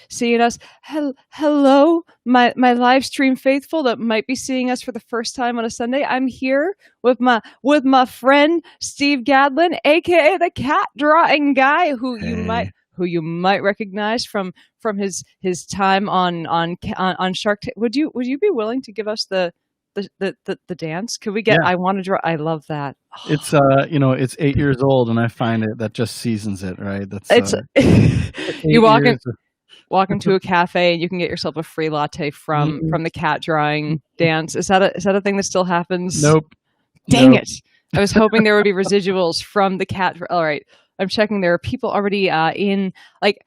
seeing us. Hello, my live stream faithful that might be seeing us for the first time on a Sunday. I'm here with my friend Steve Gadlin, aka the cat drawing guy, who you might recognize from his time on Shark Tank. Would you be willing to give us the dance? Could we get? Yeah. I want to draw. I love that. It's it's 8 years old, and I find that just seasons it, right? That's you walk into a cafe and you can get yourself a free latte from the cat drawing dance. Is that a thing that still happens? Nope. Dang it! I was hoping there would be residuals from the cat. All right. I'm checking. There are people already in, like,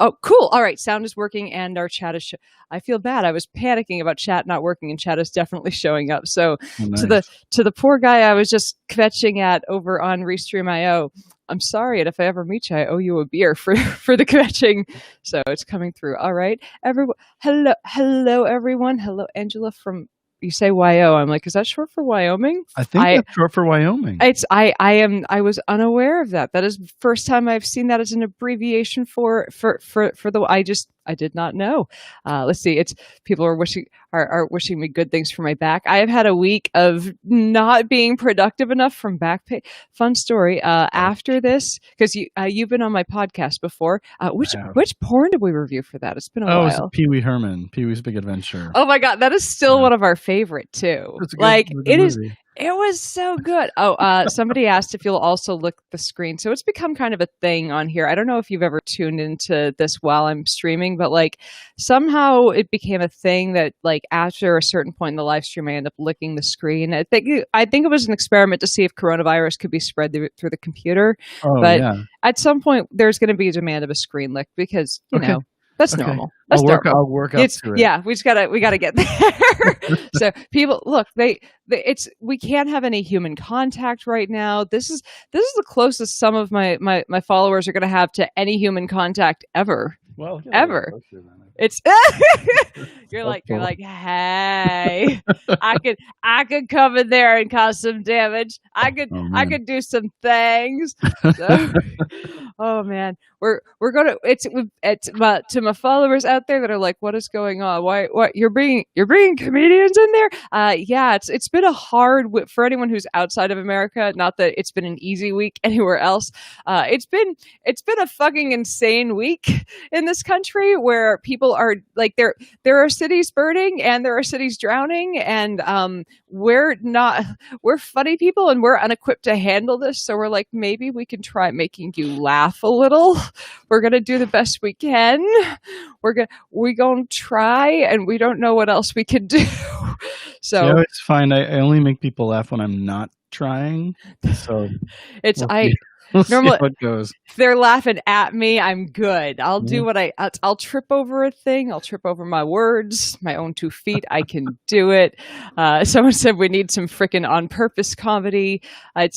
oh, cool. All right. Sound is working and our chat is, I feel bad. I was panicking about chat not working and chat is definitely showing up. So nice. to the poor guy I was just kvetching at over on Restream.io, I'm sorry. And if I ever meet you, I owe you a beer for the kvetching. So it's coming through. All right. Everyone. Hello, everyone. Hello, Angela from, you say YO. I'm like, is that short for Wyoming? I think that's short for Wyoming. I was unaware of that. That is the first time I've seen that as an abbreviation for I did not know. Let's see. It's people are wishing me good things for my back. I have had a week of not being productive enough from back pain. Fun story. After this, because you've been on my podcast before. Which porn did we review for that? It's been a while. It was Pee Wee Herman, Pee Wee's Big Adventure. Oh my God, that is still one of our favorite too. Like it is. It was so good. Oh, somebody asked if you'll also look at the screen. So it's become kind of a thing on here. I don't know if you've ever tuned into this while I'm streaming, but like somehow it became a thing that like after a certain point in the live stream, I end up licking the screen. I think it was an experiment to see if coronavirus could be spread through the computer. But at some point, there's going to be a demand of a screen lick because, you know, that's normal. That's normal. I'll work up to it. Yeah, we gotta get there. So people, look, we can't have any human contact right now. This is the closest some of my followers are going to have to any human contact ever. Well, ever. It's you're like, hey, I could come in there and cause some damage. I could do some things. So, oh man, we're gonna to my followers out there that are like, what is going on? Why you're bringing comedians in there? Yeah, it's been a hard for anyone who's outside of America. Not that it's been an easy week anywhere else. It's been a fucking insane week in this country where people are like there are cities burning and there are cities drowning and we're funny people and we're unequipped to handle this, so we're like, maybe we can try making you laugh a little. We're gonna do the best we can. We're gonna try, and we don't know what else we can do. So yeah, it's fine. I only make people laugh when I'm not trying. So normally how it goes. If they're laughing at me, I'm good. I'll do what I'll trip over a thing. I'll trip over my words, my own 2 feet. I can do it. Someone said we need some freaking on purpose comedy. I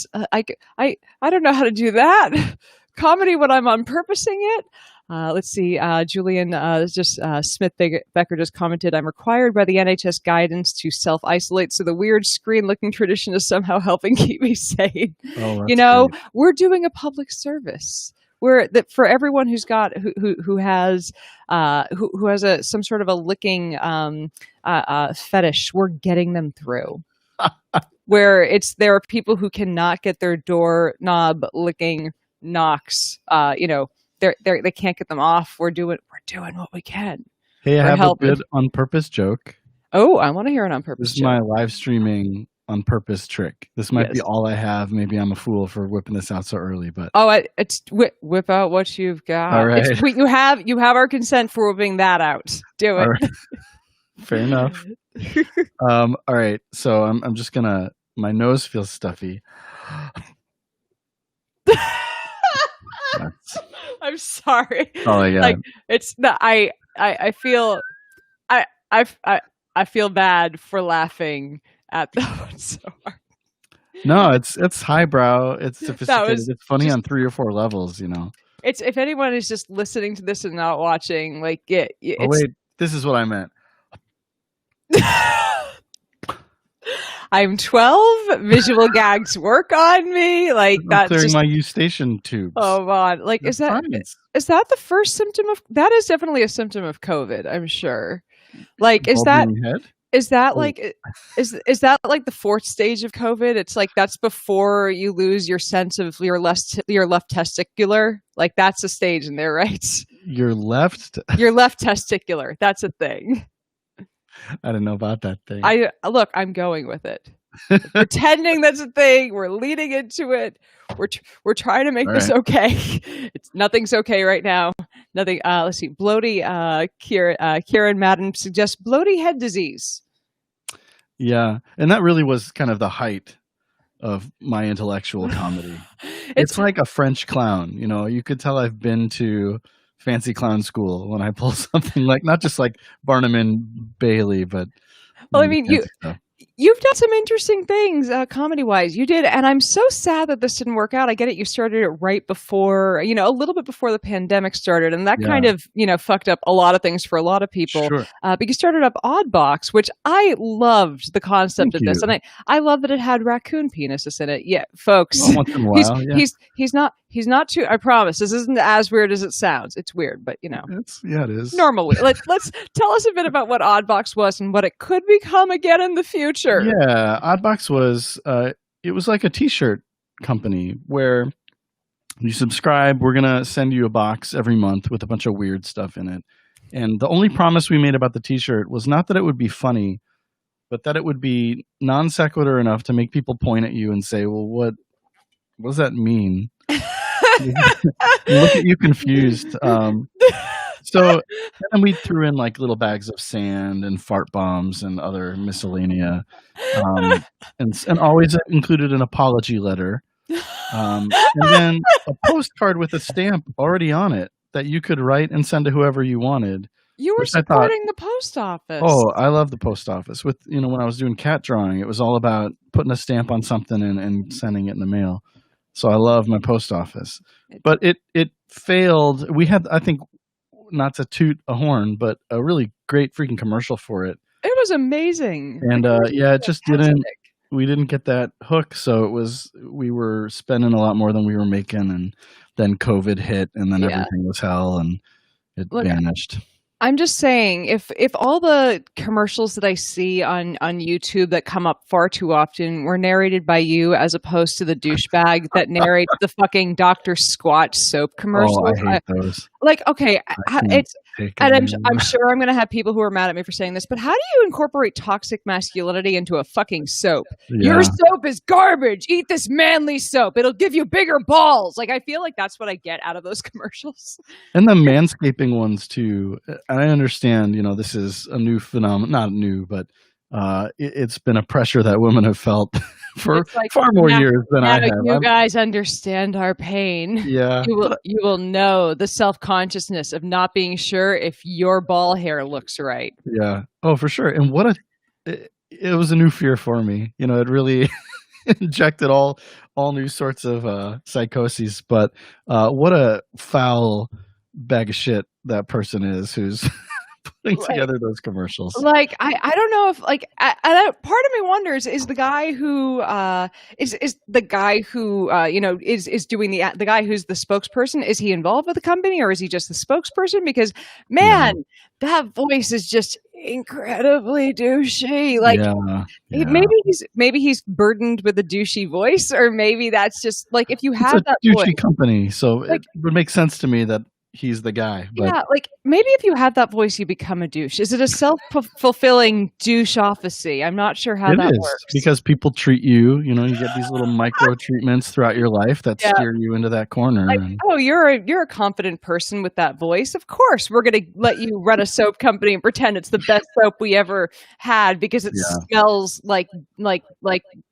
don't know how to do that. Comedy when I'm on purposing it. Let's see. Julian Smith Becker just commented, I'm required by the NHS guidance to self-isolate, so the weird screen-looking tradition is somehow helping keep me sane. Oh, great. We're doing a public service. For everyone who's got who has some sort of a licking fetish, we're getting them through. Where there are people who cannot get their doorknob licking knocks. They can't get them off. We're doing what we can. Hey, I have a good on purpose joke. Oh, I want to hear an on purpose joke. This is my live streaming on purpose trick. This might be all I have. Maybe I'm a fool for whipping this out so early, but it's whip out what you've got. All right. You have our consent for whipping that out. Do it. Right. Fair enough. All right. So I'm just gonna. My nose feels stuffy. I'm sorry. Oh my God. Like it's not. I feel. I feel bad for laughing at that one so hard. No, it's highbrow. It's sophisticated. It's funny on 3 or 4 levels. You know. It's if anyone is just listening to this and not watching, like wait, this is what I meant. I'm 12. Visual gags work on me. Like that's clearing just my eustachian tubes. Oh God! Like is that the first symptom of? That is definitely a symptom of COVID. I'm sure. Like is that like is that like the fourth stage of COVID? It's like that's before you lose your sense of your left testicular. Like that's a stage in there, right? Your left testicular. That's a thing. I didn't know about that thing. I'm going with it. Pretending that's a thing. We're leading into it. We're trying to make this okay. Nothing's okay right now. Nothing. Let's see. Bloaty. Kieran Madden suggests bloaty head disease. Yeah, and that really was kind of the height of my intellectual comedy. It's like a French clown. You know, you could tell I've been to fancy clown school when I pull something like not just like Barnum and Bailey, but well, I mean You've done some interesting things comedy-wise. You did, and I'm so sad that this didn't work out. I get it. You started it right before, a little bit before the pandemic started, and that kind of, fucked up a lot of things for a lot of people. Sure. But you started up Oddbox, which I loved the concept of this, and I love that it had raccoon penises in it. Yeah, folks. Well, once in a while, He's not too. I promise, this isn't as weird as it sounds. It's weird, but it is normal. Let's tell us a bit about what Oddbox was and what it could become again in the future. Yeah, Oddbox was it was like a T-shirt company where you subscribe. We're gonna send you a box every month with a bunch of weird stuff in it. And the only promise we made about the T-shirt was not that it would be funny, but that it would be non sequitur enough to make people point at you and say, "Well, what does that mean?" Look at you confused. So and we threw in like little bags of sand and fart bombs and other miscellanea, and always included an apology letter, and then a postcard with a stamp already on it that you could write and send to whoever you wanted. You were supporting the post office. Oh, I love the post office. With when I was doing cat drawing, it was all about putting a stamp on something and sending it in the mail. So I love my post office, but it failed. We had, I think, not to toot a horn, but a really great freaking commercial for it. It was amazing. And it just didn't. We didn't get that hook, so we were spending a lot more than we were making, and then COVID hit, and then everything was hell, and it vanished. I'm just saying, if all the commercials that I see on YouTube that come up far too often were narrated by you as opposed to the douchebag that narrates the fucking Dr. Squatch soap commercials. Oh, I hate those. Like, okay, I'm sure I'm going to have people who are mad at me for saying this, but how do you incorporate toxic masculinity into a fucking soap? Yeah. Your soap is garbage. Eat this manly soap. It'll give you bigger balls. Like, I feel like that's what I get out of those commercials. And the manscaping ones too. I understand, this is a new phenomenon, not new, but it's been a pressure that women have felt for far more years than I have. You guys understand our pain. Yeah. You will know the self-consciousness of not being sure if your ball hair looks right. Yeah. Oh, for sure. And it was a new fear for me. It really injected all new sorts of psychoses. But what a foul bag of shit that person is who's putting together those commercials. Like, I don't know if part of me wonders, is the guy who is the guy who is doing the guy who's the spokesperson, is he involved with the company or is he just the spokesperson? Because that voice is just incredibly douchey. Like maybe he's burdened with a douchey voice, or maybe that's just like, if you have that douchey voice, company, so it would make sense to me that he's the guy. But like maybe if you have that voice, you become a douche. Is it a self-fulfilling douche-officy? I'm not sure how that works. Because people treat you, you get these little micro treatments throughout your life that steer you into that corner. Like, you're a confident person with that voice. Of course, we're going to let you run a soap company and pretend it's the best soap we ever had because it smells like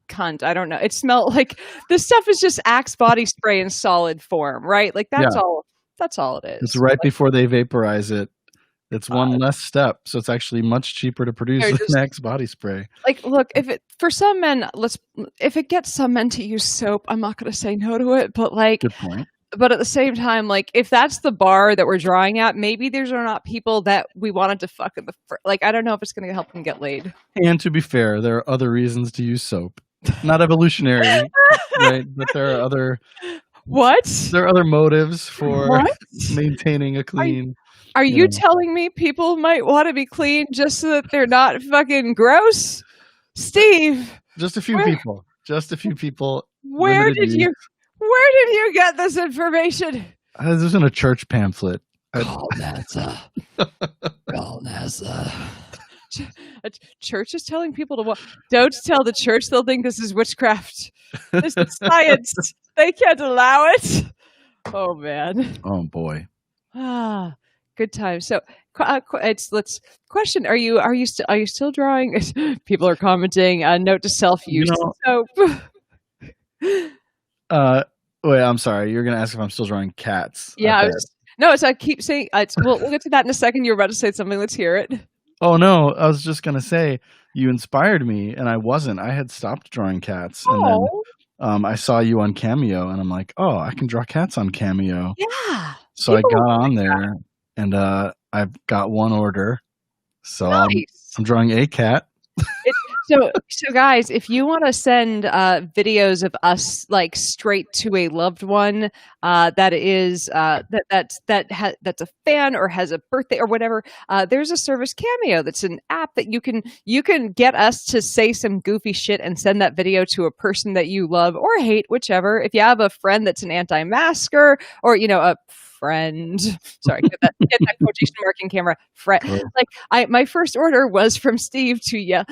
cunt. I don't know. It smells like this stuff is just Axe body spray in solid form, right? Like that's all. That's all it is. It's right before they vaporize it. It's one less step, so it's actually much cheaper to produce than Axe body spray. Like, look, if it gets some men to use soap, I'm not going to say no to it. But like, good point. But at the same time, like, if that's the bar that we're drawing at, maybe these are not people that we wanted to fuck in the like, I don't know if it's going to help them get laid. And to be fair, there are other reasons to use soap. Not evolutionary, right? But there are other There are other motives for maintaining a clean. Are you telling me people might want to be clean just so that they're not fucking gross? Steve. Just a few people. Just a few people. Where did you get this information? This was in a church pamphlet. Call NASA. A church is telling people to what? Don't tell the church. They'll think this is witchcraft. This is science. They can't allow it. Oh man. Oh boy. Good time. So let's question: Are you still drawing? People are commenting. Note to self: use soap. Wait, I'm sorry. You're gonna ask if I'm still drawing cats. Yeah. I keep saying. We'll get to that in a second. You're about to say something. Let's hear it. Oh no! I was just gonna say you inspired me, and I wasn't. I had stopped drawing cats, and then I saw you on Cameo, and I'm like, oh, I can draw cats on Cameo. Yeah. So I got on there, and I've got one order. So nice. I'm drawing a cat. So guys, if you want to send videos of us like straight to a loved one that is that's a fan or has a birthday or whatever, there's a service, Cameo, that's an app that you can get us to say some goofy shit and send that video to a person that you love or hate, whichever. If you have a friend that's an anti-masker, or a friend. Sorry, get that quotation mark in camera. Friend. Like my first order was from Steve to yell,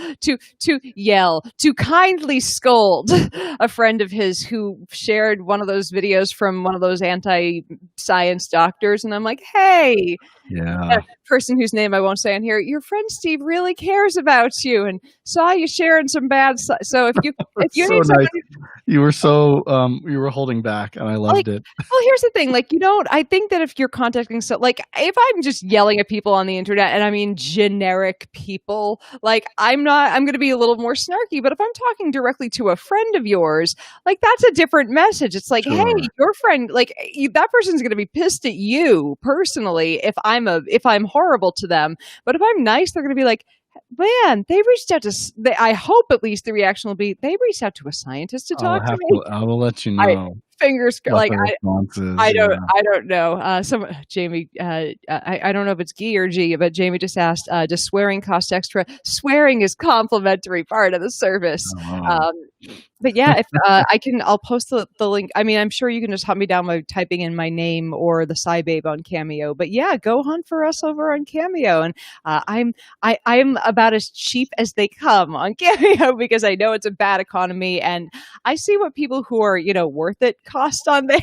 to kindly scold a friend of his who shared one of those videos from one of those anti-science doctors, and I'm like, hey, yeah, person whose name I won't say on here, your friend Steve really cares about you and saw you sharing some bad stuff. So if you so need somebody, you were so you were holding back, and I loved it. Well, here's the thing, I think that if you're contacting, if I'm just yelling at people on the internet, and I mean generic people, I'm going to be a little more snarky, but if I'm talking directly to a friend of yours, that's a different message. It's like, sure. Hey, your friend, that person's going to be pissed at you personally if I'm horrible to them, but if I'm nice, they're going to be like, man, they reached out to. I hope at least the reaction will be they reached out to a scientist to talk to me. I will let you know. Fingers I don't know. Jamie, I don't know if it's G or G, but Jamie just asked, does swearing cost extra? Swearing is complimentary part of the service. But yeah, if I'll post the link. I mean, I'm sure you can just hunt me down by typing in my name or the SciBabe on Cameo. But yeah, go hunt for us over on Cameo. And I'm about as cheap as they come on Cameo because I know it's a bad economy, and I see what people who are worth it cost on there.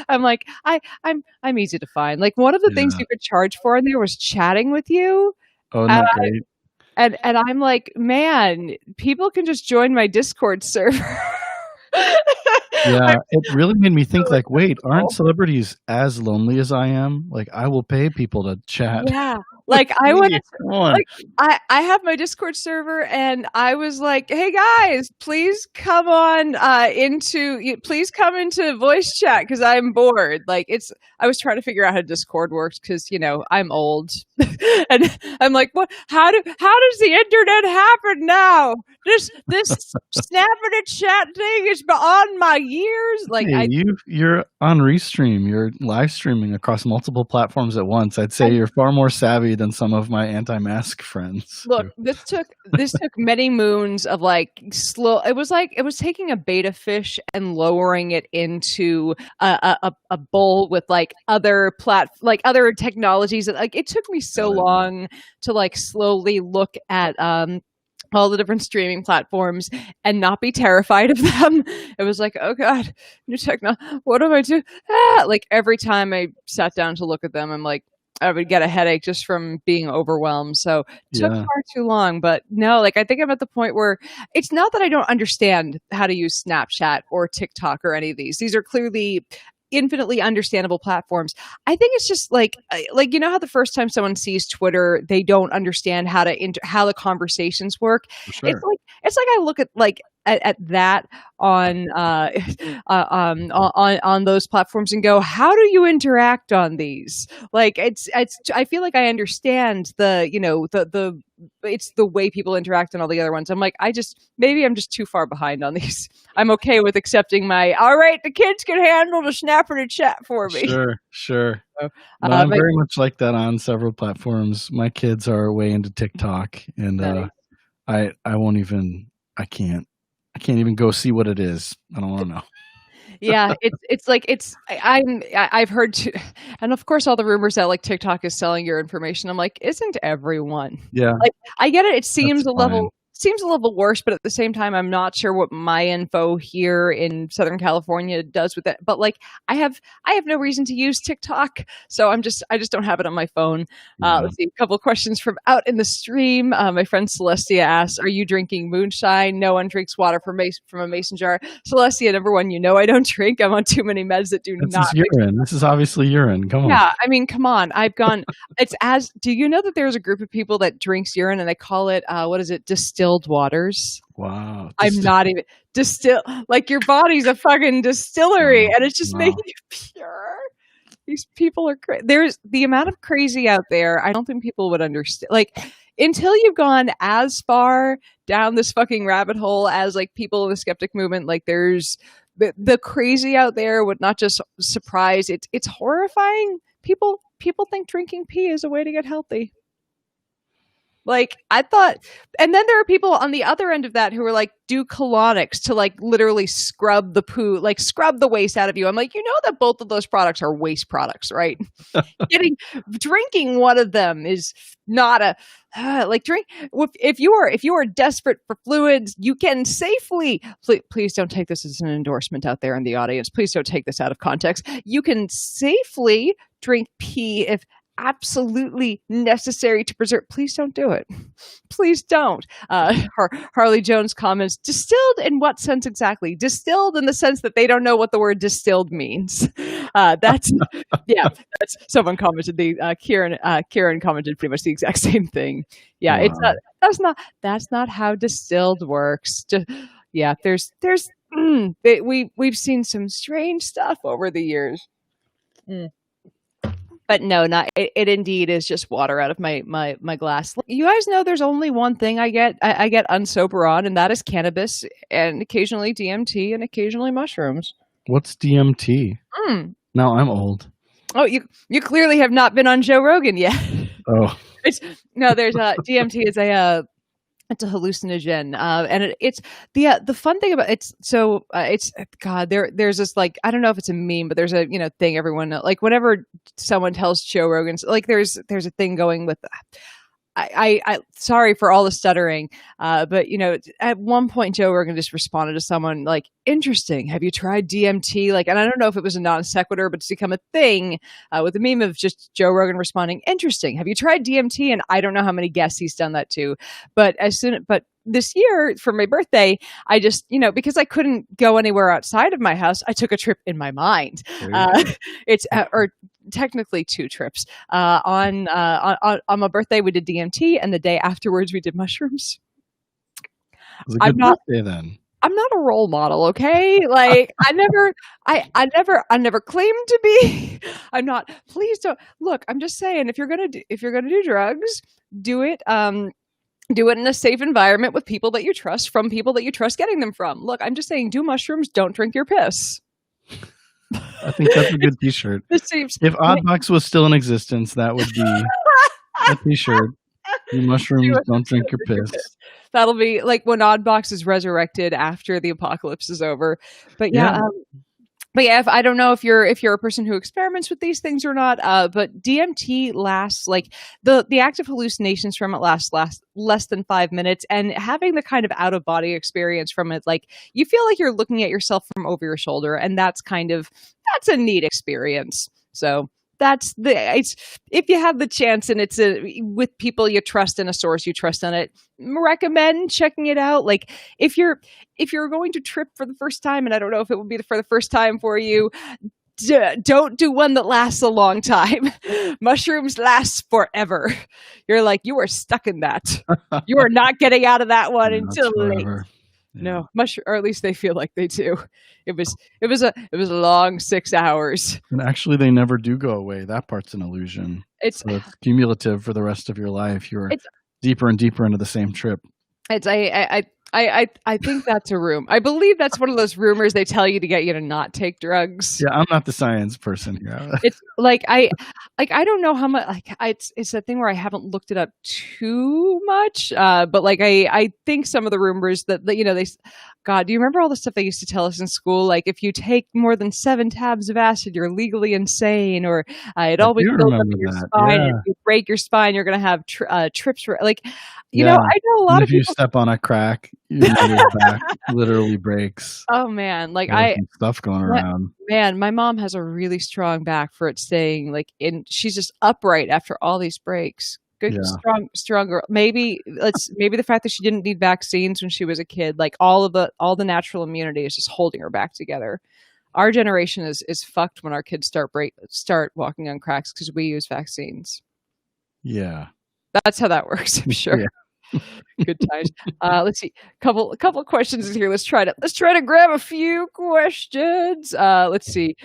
I'm like, I'm easy to find. Like, one of the things you could charge for in there was chatting with you. Oh, not great. And I'm like, man, people can just join my Discord server. Yeah, it really made me think, wait, aren't celebrities as lonely as I am? I will pay people to chat. Yeah. I went, I have my Discord server, and I was like, hey guys, please come into voice chat because I'm bored. I was trying to figure out how Discord works because, I'm old. And I'm like, what? How does the internet happen now? This snapping a chat thing is beyond my years. You're on Restream. You're live streaming across multiple platforms at once. I'd say you're far more savvy than some of my anti-mask friends. Look, this took many moons of slow. It was taking a beta fish and lowering it into a bowl with other other technologies. It took me so long to slowly look at all the different streaming platforms and not be terrified of them. It was like, oh God, new technology. What do I do? Every time I sat down to look at them, I'm like, I would get a headache just from being overwhelmed. So it took far too long. But no, I think I'm at the point where it's not that I don't understand how to use Snapchat or TikTok or any of these. These are clearly infinitely understandable platforms. I think it's just how the first time someone sees Twitter, they don't understand how the conversations work. Sure. It's like I look at at that on on those platforms and go, how do you interact on these? Like it's I feel like I understand the, you know, the it's the way people interact on all the other ones. I'm like, maybe I'm just too far behind on these. I'm okay with accepting all right, the kids can handle the snapper to chat for me. Sure. So, no, I'm very much like that on several platforms. My kids are way into TikTok, and nice. I can't even go see what it is. I don't want to know. Yeah, I've heard too, and of course all the rumors that like TikTok is selling your information. I'm like, isn't everyone? Yeah, like I get it. It seems a level worse, but at the same time, I'm not sure what my info here in Southern California does with it. But like, I have no reason to use TikTok, so I just don't have it on my phone. Let's see, a couple of questions from out in the stream. My friend Celestia asks, "Are you drinking moonshine?" No one drinks water from a mason jar. Celestia, number one, you know I don't drink. I'm on too many meds that do not. Urine. This is obviously urine. Come on. Yeah, I mean, come on. I've gone. Do you know that there's a group of people that drinks urine and they call it what is it? Distilled waters. Wow. I'm not even like your body's a fucking distillery and it's just making you pure. These people are crazy. There's the amount of crazy out there. I don't think people would understand. Like until you've gone as far down this fucking rabbit hole as like people in the skeptic movement, like there's the crazy out there would not just surprise. It's horrifying. People think drinking pee is a way to get healthy. Like I thought, and then there are people on the other end of that who are like, do colonics to like literally scrub the poo, like scrub the waste out of you. I'm like, you know that both of those products are waste products, right? Drinking one of them is not a drink. If you are desperate for fluids, you can safely. Please don't take this as an endorsement out there in the audience. Please don't take this out of context. You can safely drink pee if absolutely necessary to preserve. Please don't do it. Please don't. Harley Jones comments, distilled in what sense exactly? Distilled in the sense that they don't know what the word distilled means. That's someone commented. Kieran commented pretty much the exact same thing. Yeah, wow. That's not how distilled works. We've seen some strange stuff over the years. But no, not it indeed is just water out of my glass. You guys know there's only one thing I get unsober on, and that is cannabis and occasionally DMT and occasionally mushrooms. What's DMT? Now I'm old. Oh, you clearly have not been on Joe Rogan yet. Oh. There's DMT is it's a hallucinogen, and it's the fun thing about it's God. There's this like I don't know if it's a meme, but there's a thing everyone like whenever someone tells Joe Rogan's like there's a thing going with. I sorry for all the stuttering, but at one point Joe Rogan just responded to someone like, "Interesting. Have you tried DMT?" Like, and I don't know if it was a non sequitur, but it's become a thing with the meme of just Joe Rogan responding, "Interesting. Have you tried DMT?" And I don't know how many guests he's done that to, but this year for my birthday, I just, because I couldn't go anywhere outside of my house, I took a trip in my mind. Or technically 2 trips. On my birthday, we did DMT, and the day afterwards, we did mushrooms. It was a good birthday then. I'm not a role model, okay? Like I never claimed to be. I'm not. Please don't look. I'm just saying, if you're gonna do drugs, do it. Do it in a safe environment with people that you trust, from people that you trust getting them from. Look, I'm just saying, do mushrooms, don't drink your piss. I think that's a good t-shirt. If Oddbox was still in existence, that would be a t-shirt. Do mushrooms, don't drink your piss. That'll be like when Oddbox is resurrected after the apocalypse is over. But I don't know if you're a person who experiments with these things or not. But DMT lasts like the active hallucinations from it last less than 5 minutes, and having the kind of out of body experience from it, like you feel like you're looking at yourself from over your shoulder, and that's a neat experience. So if you have the chance and it's with people you trust and a source you trust on it, recommend checking it out. Like if you're going to trip for the first time, and I don't know if it would be for the first time for you, don't do one that lasts a long time. Mushrooms last forever. You are stuck in that. You are not getting out of that one until late. No, much, or at least they feel like they do. It was a long 6 hours. And actually, they never do go away. That part's an illusion. It's cumulative for the rest of your life. You're deeper and deeper into the same trip. I think that's a rumor. I believe that's one of those rumors they tell you to get you to not take drugs. Yeah, I'm not the science person here. It's like I don't know how much. It's a thing where I haven't looked it up too much. But like I think some of the rumors that God, do you remember all the stuff they used to tell us in school? Like if you take more than 7 tabs of acid, you're legally insane, or it always builds up in your spine. And if you break your spine, you're going to have trips. I know a lot of people. If you step on a crack, your back literally breaks. Oh man, like stuff going around. Man, my mom has a really strong back for it staying she's just upright after all these breaks. Good, strong girl. Maybe the fact that she didn't need vaccines when she was a kid, like all the natural immunity is just holding her back together. Our generation is fucked when our kids start walking on cracks because we use vaccines. Yeah. That's how that works, I'm sure. Yeah. Good times. Let's see. Couple of questions in here. Let's try to grab a few questions. Let's see.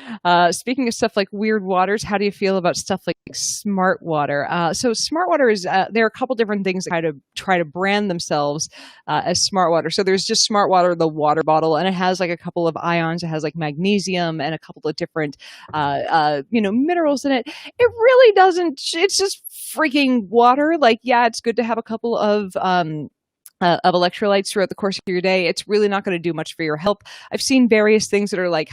Speaking of stuff like weird waters, how do you feel about stuff like smart water? So smart water is there are a couple different things that try to brand themselves as smart water. So there's just smart water, the water bottle, and it has like a couple of ions. It has like magnesium and a couple of different minerals in it. It really doesn't. It's just freaking water. Like, yeah, it's good to have a couple of electrolytes throughout the course of your day. It's really not going to do much for your health. I've seen various things that are like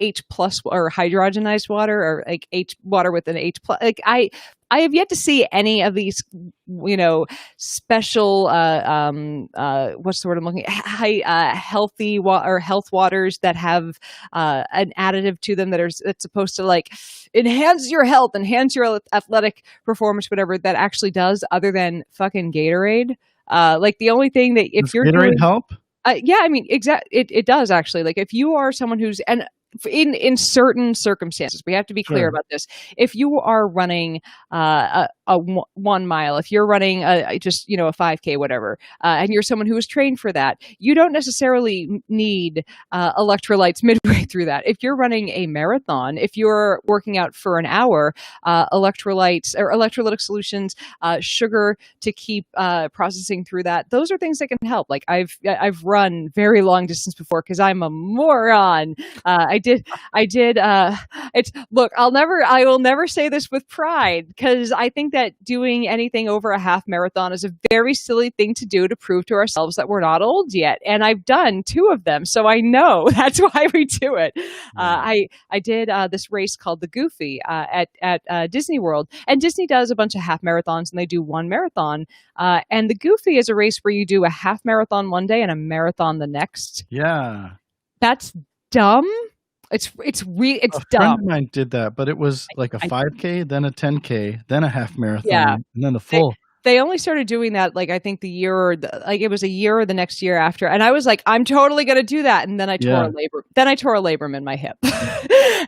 H plus or hydrogenized water, or like water with an H plus. Like I have yet to see any of these, special what's the word I'm looking at? Healthy or health waters that have an additive to them that's supposed to like enhance your health, enhance your athletic performance, whatever that actually does, other than fucking Gatorade. Like the only thing that if does Gatorade help? Yeah, I mean, it does actually. Like if you are someone who's in certain circumstances, we have to be clear about this. If you are running a 1 mile, if you're running a 5K, whatever, and you're someone who is trained for that, you don't necessarily need electrolytes midway through that. If you're running a marathon, if you're working out for an hour, electrolytes or electrolytic solutions, sugar to keep processing through that, those are things that can help. Like I've run very long distance before because I'm a moron. I did. I will never say this with pride, because I think that doing anything over a half marathon is a very silly thing to do to prove to ourselves that we're not old yet. And I've done 2 of them, so I know that's why we do it. I did this race called the Goofy at Disney World, and Disney does a bunch of half marathons, and they do 1 marathon. And the Goofy is a race where you do a half marathon one day and a marathon the next. Yeah, that's dumb. It's dumb. A friend of mine did that, but it was like a 5K, then a 10K, then a half marathon, and then a full. They only started doing that, like I think it was a year or the next year after, and I was like, I'm totally going to do that, and then I tore a labrum. Then I tore a labrum in my hip,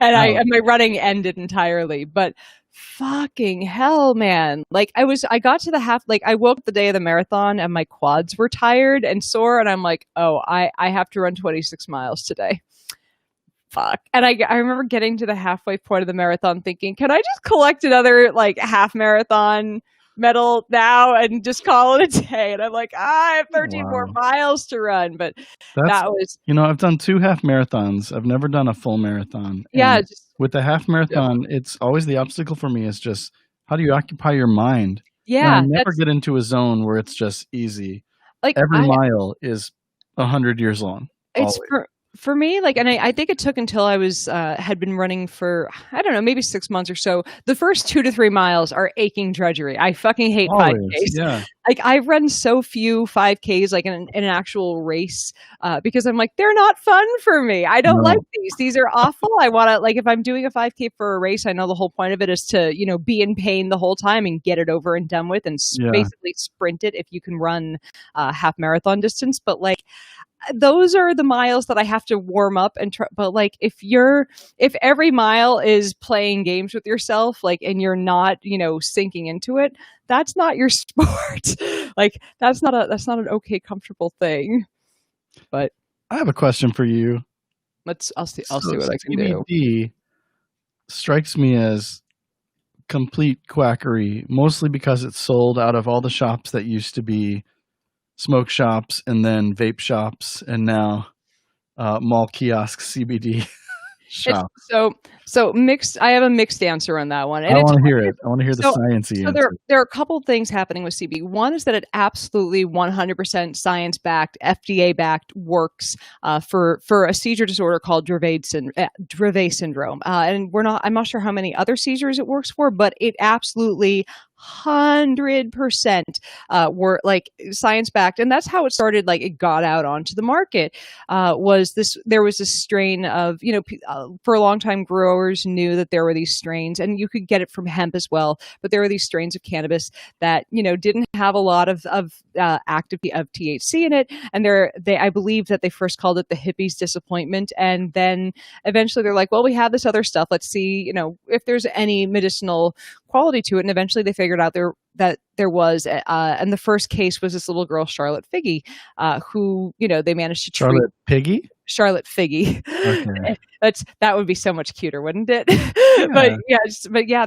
and my running ended entirely. But fucking hell, man! Like I got to the half. Like I woke up the day of the marathon, and my quads were tired and sore, and I'm like, oh, I have to run 26 miles today. Fuck. And I remember getting to the halfway point of the marathon thinking, can I just collect another like half marathon medal now and just call it a day? And I'm like, I have 13 more miles to run. But that was, I've done 2 half marathons. I've never done a full marathon. Yeah. With the half marathon, it's always the obstacle for me is just, how do you occupy your mind? Yeah. And I never get into a zone where it's just easy. Like every mile is 100 years long. It's for me, like, and I think it took until I was had been running for, I don't know, maybe 6 months or so. The first 2 to 3 miles are aching drudgery. I fucking hate 5Ks. Yeah. Like I've run so few 5Ks, like in an actual race, because I'm like, they're not fun for me. I don't like these. These are awful. I want to, like, if I'm doing a 5K for a race, I know the whole point of it is to, be in pain the whole time and get it over and done with, and basically sprint it if you can run half marathon distance. But like, those are the miles that I have to warm up and try. But like, if every mile is playing games with yourself, like, and you're not, sinking into it, that's not your sport. Like, that's not an okay, comfortable thing. But I have a question for you. I'll see what I can do. CBD strikes me as complete quackery, mostly because it's sold out of all the shops that used to be smoke shops and then vape shops and now mall kiosk CBD shop. So mixed. I have a mixed answer on that one. And I want to hear it. I want to hear the sciencey answer. There are a couple things happening with CBD. One is that it absolutely 100% science-backed, FDA-backed works for a seizure disorder called Dravet syndrome. And I'm not sure how many other seizures it works for, but it absolutely 100% were like science backed, and that's how it started. Like it got out onto the market. There was this strain of for a long time growers knew that there were these strains, and you could get it from hemp as well. But there were these strains of cannabis that didn't have a lot of active of THC in it, and I believe that they first called it the hippies' disappointment, and then eventually they're like, well, we have this other stuff. Let's see, if there's any medicinal quality to it. And eventually they figured out that there was, and the first case was this little girl, Charlotte Figge, who, they managed to treat. Charlotte Figge. Okay. That would be so much cuter, wouldn't it? Yeah. but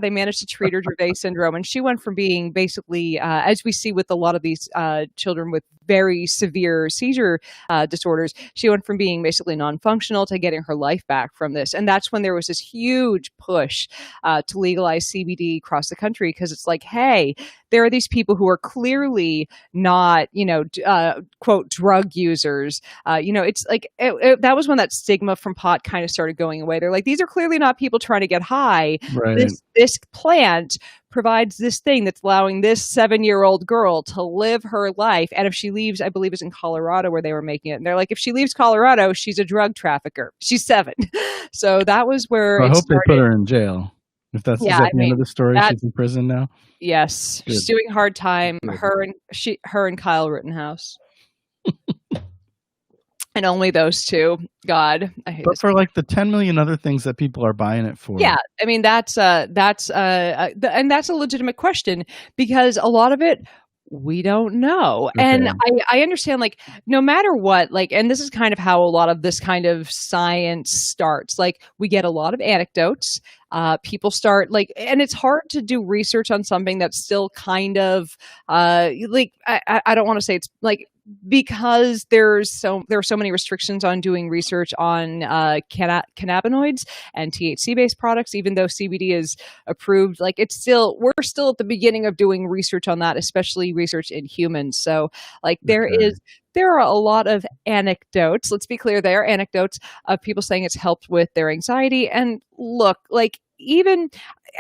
they managed to treat her Dravet syndrome, and she went from being basically, as we see with a lot of these children with very severe seizure disorders, she went from being basically non-functional to getting her life back from this. And that's when there was this huge push to legalize CBD across the country, because it's like, hey, there are these people who are clearly not, quote, drug users. It's like that was when that stigma from pot kind of started going away. They're like, these are clearly not people trying to get high. Right. This plant provides this thing that's allowing this 7-year-old girl to live her life. And if she leaves, I believe it's in Colorado where they were making it. And they're like, if she leaves Colorado, she's a drug trafficker. She's 7. So that was where I hope they put her in jail. If that's the end of the story, she's in prison now. Yes. Good. She's doing hard time. Good. Her and Kyle Rittenhouse. And only those two. God, I hate. But for like the 10 million other things that people are buying it for. Yeah, I mean that's and that's a legitimate question, because a lot of it we don't know. Okay. And I understand, like, no matter what, like, and this is kind of how a lot of this kind of science starts. Like, we get a lot of anecdotes. People start like, and it's hard to do research on something that's still kind of like, I don't want to say it's like, because there are so many restrictions on doing research on cannabinoids and THC based products, even though CBD is approved. Like we're still at the beginning of doing research on that, especially research in humans. So like there are a lot of anecdotes. Let's be clear, there are anecdotes of people saying it's helped with their anxiety. And look, like even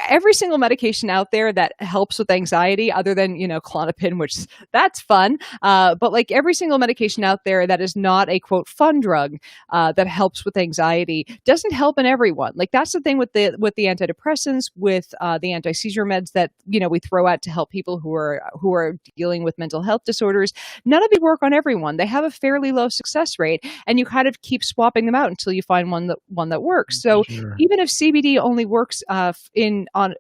every single medication out there that helps with anxiety, other than, Klonopin, which that's fun. But like every single medication out there that is not a quote fun drug that helps with anxiety doesn't help in everyone. Like that's the thing with the antidepressants, with the anti-seizure meds that, we throw out to help people who are dealing with mental health disorders. None of them work on everyone. They have a fairly low success rate, and you kind of keep swapping them out until you find one that works. So sure. Even if CBD only works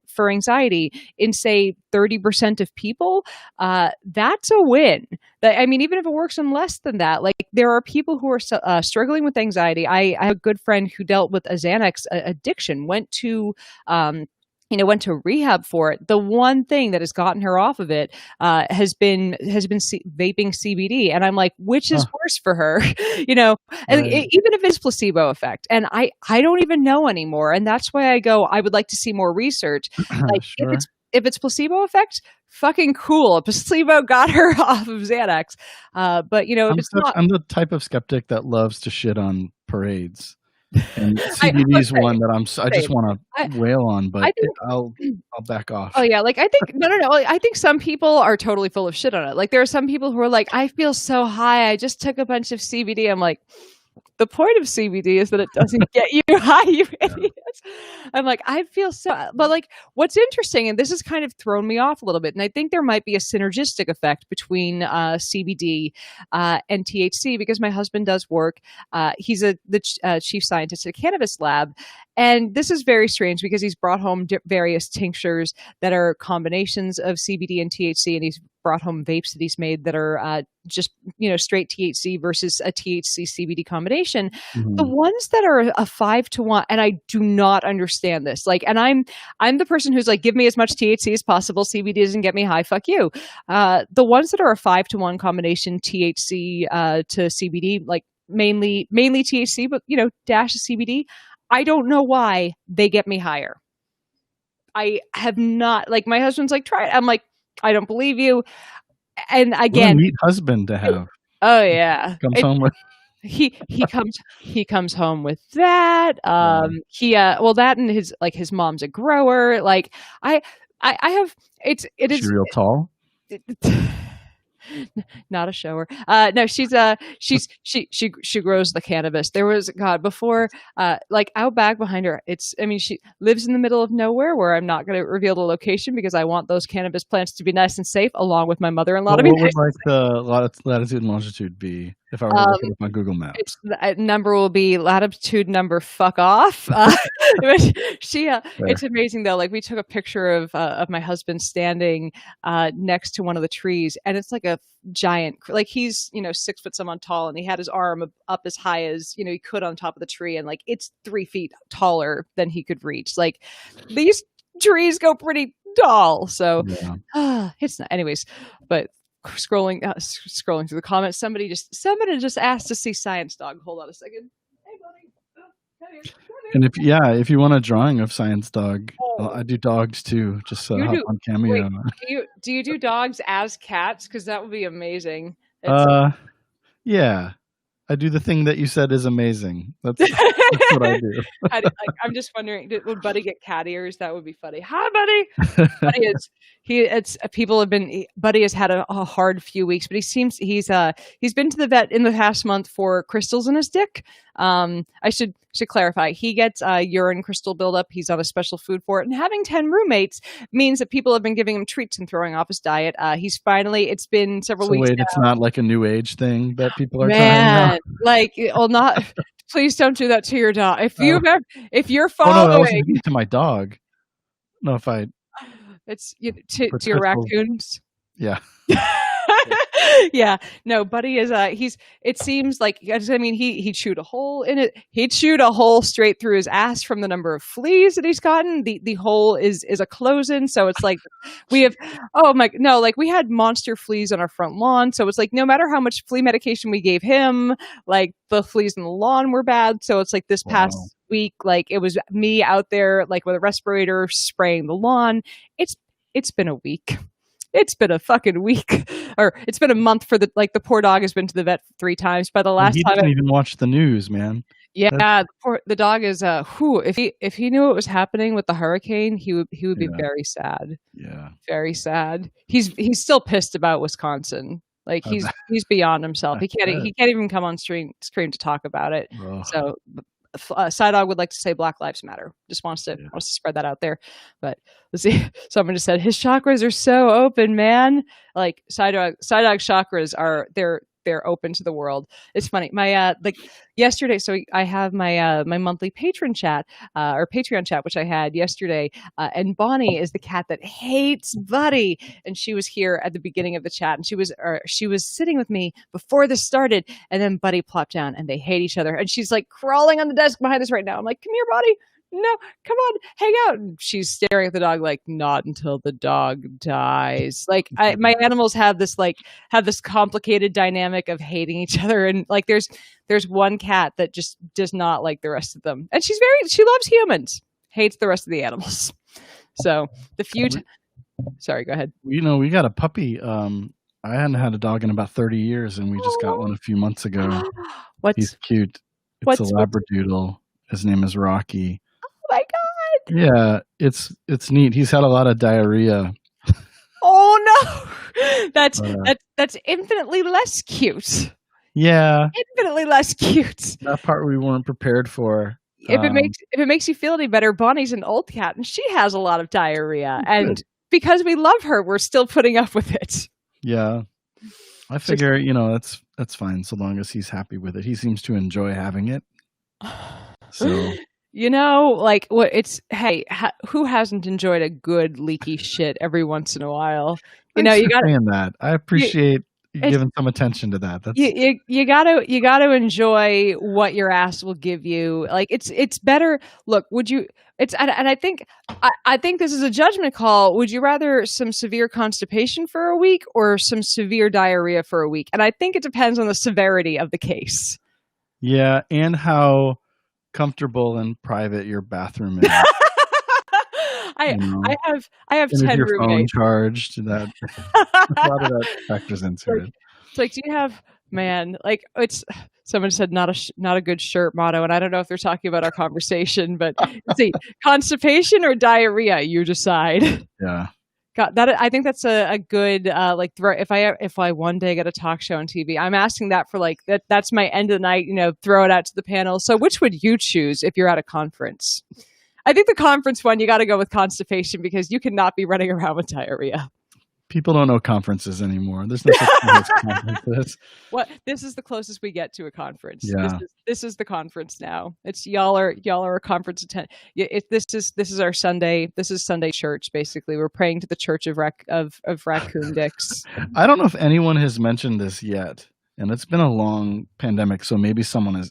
for anxiety in say 30% of people, that's a win. I mean, even if it works in less than that, like there are people who are struggling with anxiety. I have a good friend who dealt with a Xanax addiction, went to rehab for it. The one thing that has gotten her off of it has been vaping CBD. And I'm like, which is worse for her? And even if it's placebo effect. And I don't even know anymore. And that's why I go, I would like to see more research. Like sure. If it's placebo effect, fucking cool. A placebo got her off of Xanax. But if it's not, I'm the type of skeptic that loves to shit on parades. And CBD is one that I just want to wail on, but I'll back off. Oh yeah, like I think no. I think some people are totally full of shit on it. Like there are some people who are like, I feel so high, I just took a bunch of CBD. I'm like, the point of CBD is that it doesn't get you high, you idiots. I'm like, I feel so, but like, what's interesting, and this has kind of thrown me off a little bit, and I think there might be a synergistic effect between CBD and THC, because my husband does work. He's the chief scientist at a cannabis lab. And this is very strange because he's brought home various tinctures that are combinations of CBD and THC, and he's brought home vapes that he's made that are just, straight THC versus a THC CBD combination. Mm-hmm. The ones that are a 5-to-1, and I do not understand this. Like, and I'm the person who's like, give me as much THC as possible. CBD doesn't get me high. Fuck you. The ones that are a 5-to-1 combination THC to CBD, like mainly THC, but dash of CBD. I don't know why they get me higher. I have not, like, my husband's like, try it. I'm like, I don't believe you. And again, what a neat husband to have. Oh yeah, comes home with he comes home with that. That and his mom's a grower. Like I have it is she real tall. Not a shower. No, she grows the cannabis. There was before out back behind her. She lives in the middle of nowhere where I'm not going to reveal the location because I want those cannabis plants to be nice and safe, along with my mother-in-law to be. What would the latitude and longitude be if I were to look at my Google Maps? The number will be latitude number. Fuck off. It's amazing though. Like we took a picture of my husband standing next to one of the trees, and it's like a giant, like he's 6 foot some tall, and he had his arm up as high as he could on top of the tree, and like it's 3 feet taller than he could reach. Like these trees go pretty tall, so it's not. Anyways, but scrolling through the comments, somebody just asked to see Science Dog. Hold on a second. Hey buddy, come here. And if you want a drawing of Science Dog, I do dogs too. Just on Cameo. Wait, do you do dogs as cats? Because that would be amazing. Yeah, I do the thing that you said is amazing. That's what I do. I'm just wondering, would Buddy get cat ears? That would be funny. Hi, Buddy. Buddy has had a hard few weeks, but he's been to the vet in the past month for crystals in his dick. I should clarify. He gets urine crystal buildup. He's on a special food for it, and having 10 roommates means that people have been giving him treats and throwing off his diet. It's been several weeks. Wait, now. It's not like a new age thing that people are trying now? Like, well, not. Please don't do that to your dog. If you're following, I was doing it to my dog. No, if I. It's to your raccoons. Yeah. Yeah, no, Buddy is it seems like, he chewed a hole in it. He chewed a hole straight through his ass from the number of fleas that he's gotten. The hole is a closing, so it's like we had monster fleas on our front lawn, so it's like no matter how much flea medication we gave him, like the fleas in the lawn were bad. So it's like this past week, like it was me out there like with a respirator spraying the lawn. It's been a week. It's been a fucking week, or it's been a month for the poor dog has been to the vet 3 times. By the last time, he didn't even watch the news, man. Yeah, the dog is if he knew what was happening with the hurricane, he would be very sad. Yeah, very sad. He's still pissed about Wisconsin. Like he's beyond himself. He can't even come on screen to talk about it. Ugh. So. Side Dog would like to say Black Lives Matter. Just wants to spread that out there. But let's see. Someone just said his chakras are so open, man. Like Side Dog chakras are they're open to the world. It's funny. My yesterday, so I have my monthly patron chat or Patreon chat, which I had yesterday, and Bonnie is the cat that hates Buddy, and she was here at the beginning of the chat, and she was sitting with me before this started, and then Buddy plopped down, and they hate each other, and she's like crawling on the desk behind us right now. I'm like, come here, Buddy. No, come on, hang out. And she's staring at the dog like, not until the dog dies. Like my animals have this complicated dynamic of hating each other, and like there's one cat that just does not like the rest of them, and she loves humans, hates the rest of the animals. So sorry, go ahead. We got a puppy. I hadn't had a dog in about 30 years, and we just got one a few months ago. He's cute. It's a Labradoodle. His name is Rocky. Oh my God. Yeah, it's neat. He's had a lot of diarrhea. Oh no. That's infinitely less cute. Yeah. Infinitely less cute. That part we weren't prepared for. If it makes you feel any better, Bonnie's an old cat and she has a lot of diarrhea. And because we love her, we're still putting up with it. Yeah. I figure, that's fine so long as he's happy with it. He seems to enjoy having it. So like what it's, hey, who hasn't enjoyed a good leaky shit every once in a while? Thanks for saying that. I appreciate you giving some attention to that. That's you gotta enjoy what your ass will give you. Like it's better. Look, and I think this is a judgment call. Would you rather some severe constipation for a week or some severe diarrhea for a week? And I think it depends on the severity of the case. Yeah, and how comfortable and private your bathroom is. I have 10 your roommates. Phone charged. That a lot of that factors into it. It's like, do you have, man? Like, someone said not a good shirt motto, and I don't know if they're talking about our conversation, but see, constipation or diarrhea, you decide. Yeah. God, that I think that's a good like if I one day get a talk show on TV, I'm asking that for like that's my end of the night, throw it out to the panel. So which would you choose if you're at a conference? I think the conference one, you got to go with constipation because you cannot be running around with diarrhea. People don't know conferences anymore. There's no such thing as conferences. What? This is the closest we get to a conference. Yeah. This is the conference now. It's y'all are a conference attend. This is our Sunday. This is Sunday church. Basically, we're praying to the Church of Raccoon Dicks. I don't know if anyone has mentioned this yet, and it's been a long pandemic, so maybe someone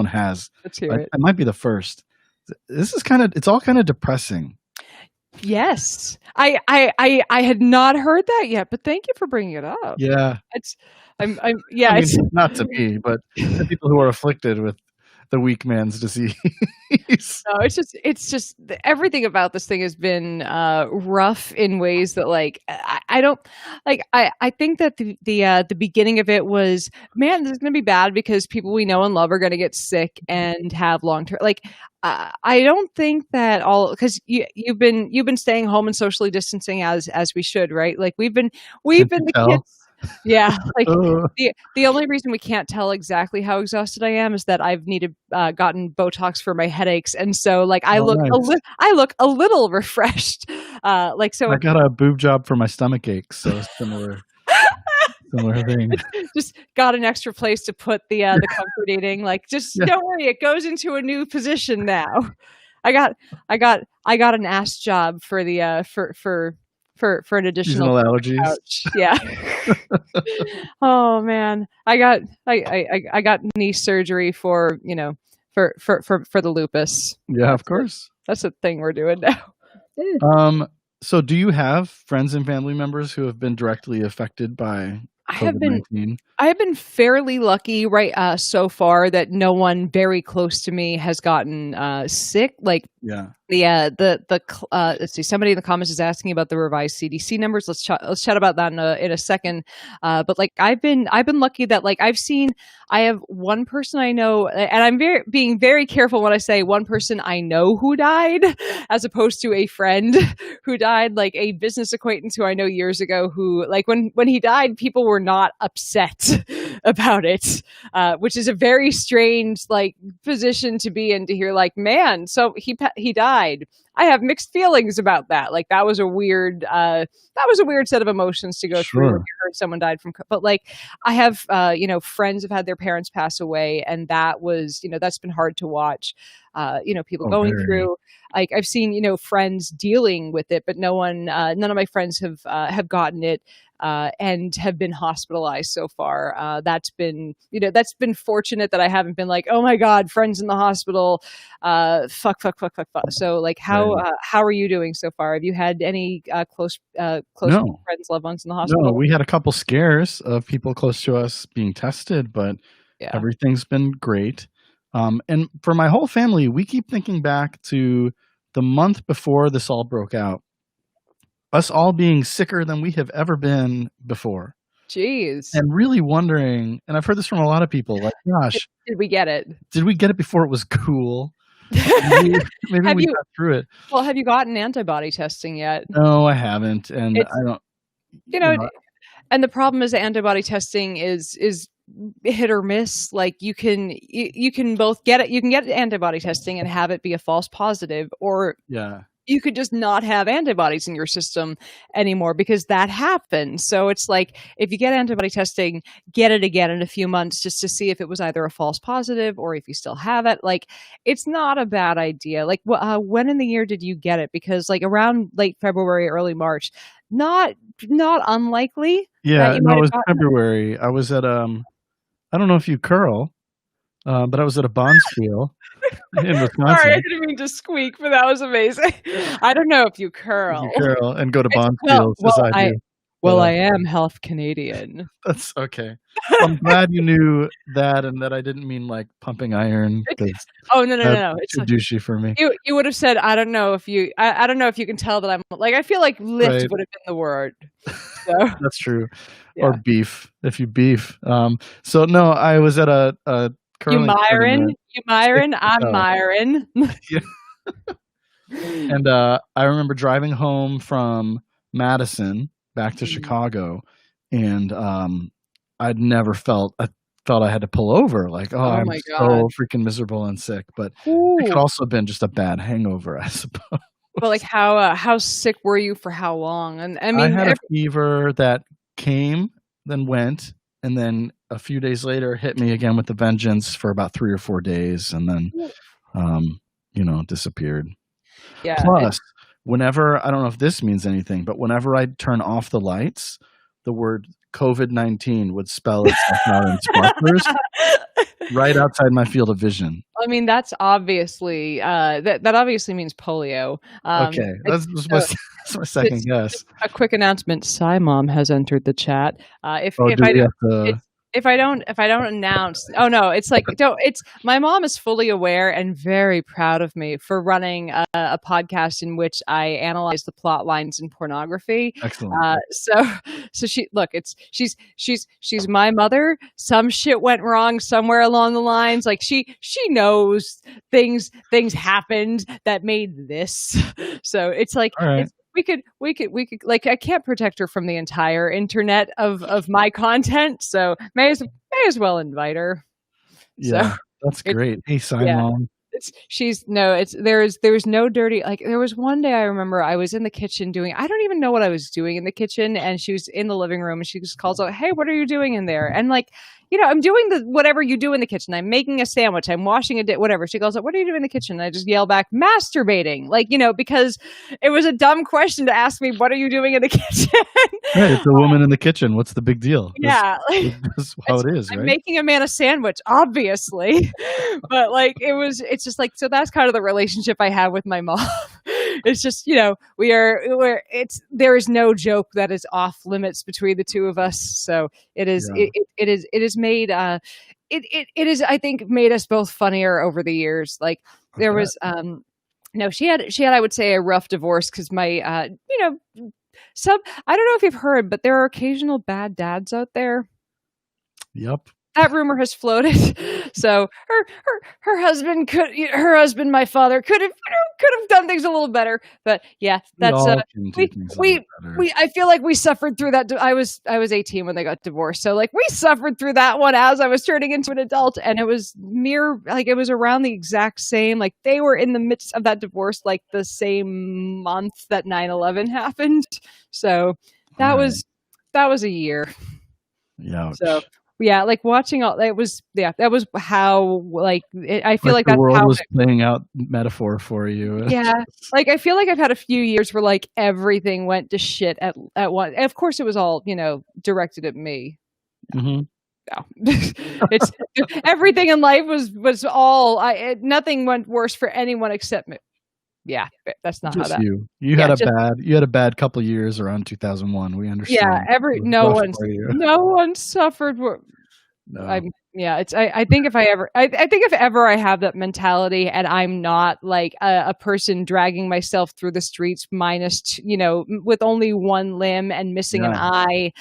has. Let's hear it. I might be the first. This is it's all kind of depressing. Yes, I had not heard that yet, but thank you for bringing it up. Yeah, it's not to me, but the people who are afflicted with the weak man's disease. No, it's just everything about this thing has been rough in ways that like I don't like. I think that the beginning of it was, man, this is going to be bad because people we know and love are going to get sick and have long term like. I don't think that because you've been staying home and socially distancing as we should, right? Like we've been the kids. Yeah, like the only reason we can't tell exactly how exhausted I am is that I've gotten Botox for my headaches, and so like I look a little refreshed. Like so, I got a boob job for my stomach aches, so similar. Similar thing. Just got an extra place to put the comfort eating. Like, just don't worry, it goes into a new position now. I got an ass job for the for an additional allergies. Couch. Yeah. Oh man, I got knee surgery for for the lupus. Yeah, of course. That's a thing we're doing now. So do you have friends and family members who have been directly affected by COVID-19? I have been fairly lucky so far that no one very close to me has gotten sick. Like let's see, somebody in the comments is asking about the revised CDC numbers. Let's chat about that in a second. But like I've been lucky that like I have one person I know, and I'm being very careful when I say one person I know who died, as opposed to a friend who died, like a business acquaintance who I know years ago who like when he died, people were not upset about it, which is a very strange like position to be in, to hear like, man, so he died. I have mixed feelings about that. Like that was a weird set of emotions to go through when you heard someone died from. But like I have friends have had their parents pass away, and that was that's been hard to watch. People going through. Like I've seen friends dealing with it, but none of my friends have gotten it. And have been hospitalized so far. That's been fortunate that I haven't been like, oh my God, friends in the hospital. Fuck. So like, how are you doing so far? Have you had any close friends, loved ones in the hospital? No, we had a couple scares of people close to us being tested, but everything's been great. And for my whole family, we keep thinking back to the month before this all broke out. Us all being sicker than we have ever been before. Jeez. And really wondering, and I've heard this from a lot of people, like, gosh. Did we get it? Did we get it before it was cool? Maybe we got through it. Well, have you gotten antibody testing yet? No, I haven't. And I don't. And the problem is antibody testing is hit or miss. Like you can both get it. You can get antibody testing and have it be a false positive, or you could just not have antibodies in your system anymore because that happens. So it's like, if you get antibody testing, get it again in a few months just to see if it was either a false positive or if you still have it. Like, it's not a bad idea. Like, when in the year did you get it? Because like around late February, early March, not unlikely. Yeah, no, it was February. I was at I don't know if you curl, but I was at a Bonspiel in Wisconsin. Sorry, I didn't mean to squeak, but that was amazing. I don't know if you curl. You curl and go to Bonspiels as I do. Well, I am half Canadian. That's okay. Well, I'm glad you knew that, and that I didn't mean like pumping iron. Oh no! It's too douchey for me. You would have said, I don't know if you can tell that I'm like, I feel like lift would have been the word. So. That's true. Yeah. Or beef, if you beef. So no, I was at a curling tournament. You Myron, I'm Myron. Yeah. And I remember driving home from Madison back to Chicago, and I had to pull over. Like, I'm so freaking miserable and sick. But it could also have been just a bad hangover, I suppose. But like, how sick were you for how long? And I mean, I had a fever that came, then went, and then a few days later hit me again with a vengeance for about 3 or 4 days, and then disappeared. Yeah. Plus, whenever, I don't know if this means anything, but whenever I'd turn off the lights, the word COVID-19 would spell itself out in sparklers right outside my field of vision. I mean, that's obviously that obviously means polio. Okay, that's my second guess. A quick announcement: Mom has entered the chat. If I don't announce, oh no, it's like my mom is fully aware and very proud of me for running a podcast in which I analyze the plot lines in pornography. Excellent. So she's my mother. Some shit went wrong somewhere along the lines. Like she knows things happened that made this. So it's like, all right. We could like, I can't protect her from the entire internet of my content, so may as well invite her. Yeah, so, that's great. Hey, Mom. There's no dirty, like, there was one day I remember I was in the kitchen I don't even know what I was doing in the kitchen, and she was in the living room and she just calls out, "Hey, what are you doing in there?" And like, I'm doing whatever you do in the kitchen. I'm making a sandwich. I'm washing a dish, whatever. She goes, "What are you doing in the kitchen?" And I just yell back, "Masturbating." Like, because it was a dumb question to ask me, "What are you doing in the kitchen?" Right, it's a woman in the kitchen. What's the big deal? Yeah. That's how it is, right? I'm making a man a sandwich, obviously. But like, it's just like, so that's kind of the relationship I have with my mom. It's just, there is no joke that is off limits between the two of us. So it is, it is made, it is, I think, made us both funnier over the years. Like there was, no, she had, I would say, a rough divorce because my, I don't know if you've heard, but there are occasional bad dads out there. Yep. That rumor has floated. So her husband, my father, could have done things a little better. But yeah, that's I feel like we suffered through that. I was 18 when they got divorced, so like we suffered through that one as I was turning into an adult, and it was it was around the exact same. Like they were in the midst of that divorce, like the same month that 9/11 happened. So that was a year. Yeah. So. Yeah, like watching all that was how I feel like the that's world how was playing out metaphor for you. Yeah, like I feel like I've had a few years where like everything went to shit at once. And of course, it was all directed at me. Mm-hmm. Yeah, it's everything in life was all. Nothing went worse for anyone except me. Yeah, that's not just how that. You had a bad couple of years around 2001. We understand. Yeah, no one suffered. No. I think if ever I have that mentality and I'm not like a person dragging myself through the streets minus with only one limb and missing an eye,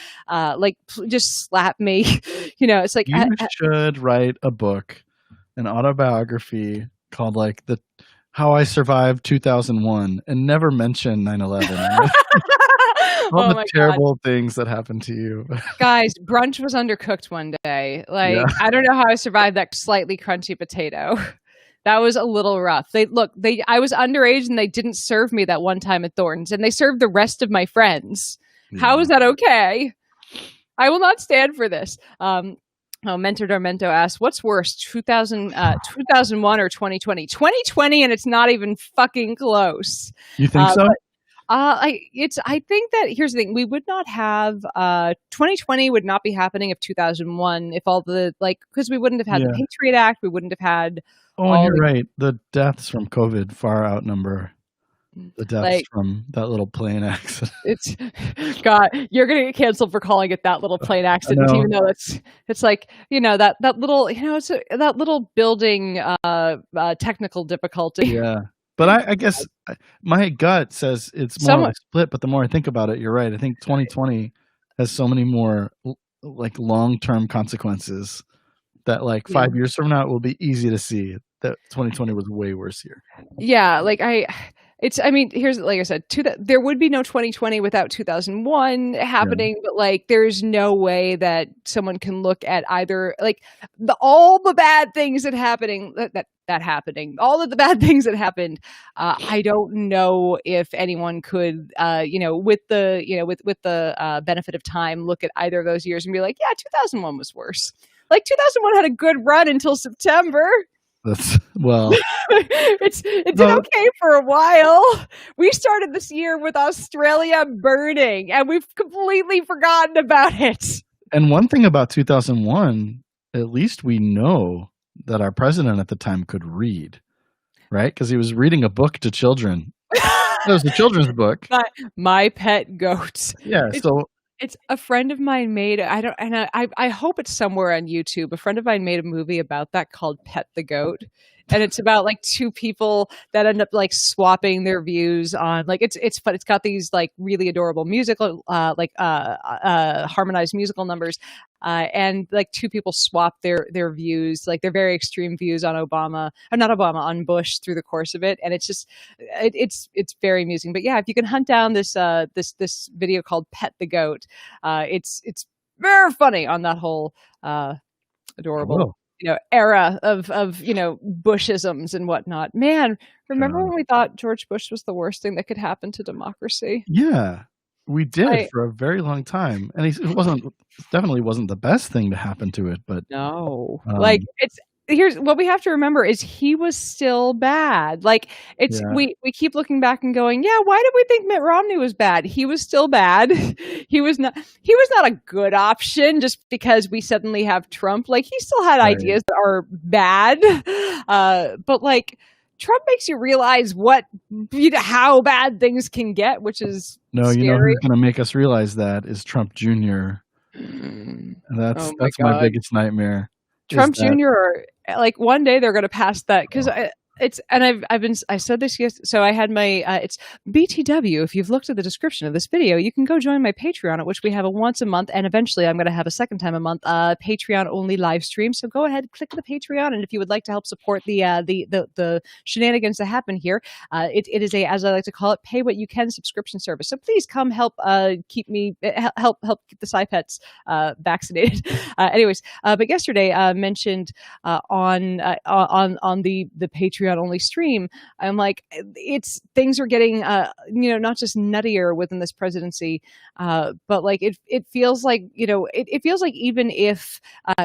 just slap me. It's like you should write a book, an autobiography called like How I Survived 2001, and never mention 9/11. All the terrible things that happened to you. Guys, brunch was undercooked one day. Like, I don't know how I survived that slightly crunchy potato. That was a little rough. I was underage and they didn't serve me that one time at Thornton's, and they served the rest of my friends. Yeah. How is that okay? I will not stand for this. Mentor Darmento asks, what's worse, 2001 or 2020? 2020, and it's not even fucking close. You think so? I think that here's the thing: we would not have 2020 would not be happening if 2001, if all the because we wouldn't have had the Patriot Act, we wouldn't have had. Oh, you're right. The deaths from COVID far outnumber the deaths from that little plane accident. It's God, you're gonna get canceled for calling it that little plane accident, even though it's like that little it's that little building technical difficulty. Yeah. But I guess my gut says it's more of a split, but the more I think about it, you're right. I think 2020 has so many more long-term consequences that 5 years from now, it will be easy to see that 2020 was way worse here. Yeah. Here's, like I said, there would be no 2020 without 2001 happening, but there's no way that someone can look at either all the bad things that happening all of the bad things that happened. I don't know if anyone could, with the benefit of time, look at either of those years and be like, yeah, 2001 was worse. 2001 had a good run until September. It's okay for a while. We started this year with Australia burning, and we've completely forgotten about it. And one thing about 2001, at least we know that our president at the time could read, right? Because he was reading a book to children. It was a children's book. My pet goats. Yeah. It's a friend of mine made. I hope it's somewhere on YouTube. A friend of mine made a movie about that called Pet the Goat, and it's about two people that end up swapping their views on it's fun. It's got these really adorable musical harmonized musical numbers, and two people swap their views, their very extreme views on on Bush through the course of it, and it's just it's very amusing. But yeah, if you can hunt down this video called Pet the Goat, it's very funny on that whole adorable era of Bushisms and whatnot. Man, remember when we thought George Bush was the worst thing that could happen to democracy? Yeah, we did for a very long time, and it definitely wasn't the best thing to happen to it. But no, here's what we have to remember is he was still bad. We keep looking back and going, yeah, why did we think Mitt Romney was bad? He was still bad. He was not a good option just because we suddenly have Trump. He still had ideas that are bad. But Trump makes you realize how bad things can get, which is scary. You know who's going to make us realize that is Trump Jr. That's my biggest nightmare. Trump Jr. One day they're going to pass that because I said this yesterday. So I had my it's BTW. If you've looked at the description of this video, you can go join my Patreon, at which we have a once a month, and eventually I'm going to have a second time a month Patreon only live stream. So go ahead, click the Patreon, and if you would like to help support the shenanigans that happen here, it is a, as I like to call it, pay what you can subscription service. So please come help keep keep the Cypets vaccinated. Anyways, but yesterday mentioned on the Patreon only stream, I'm things are getting not just nuttier within this presidency, but it feels like it feels like even if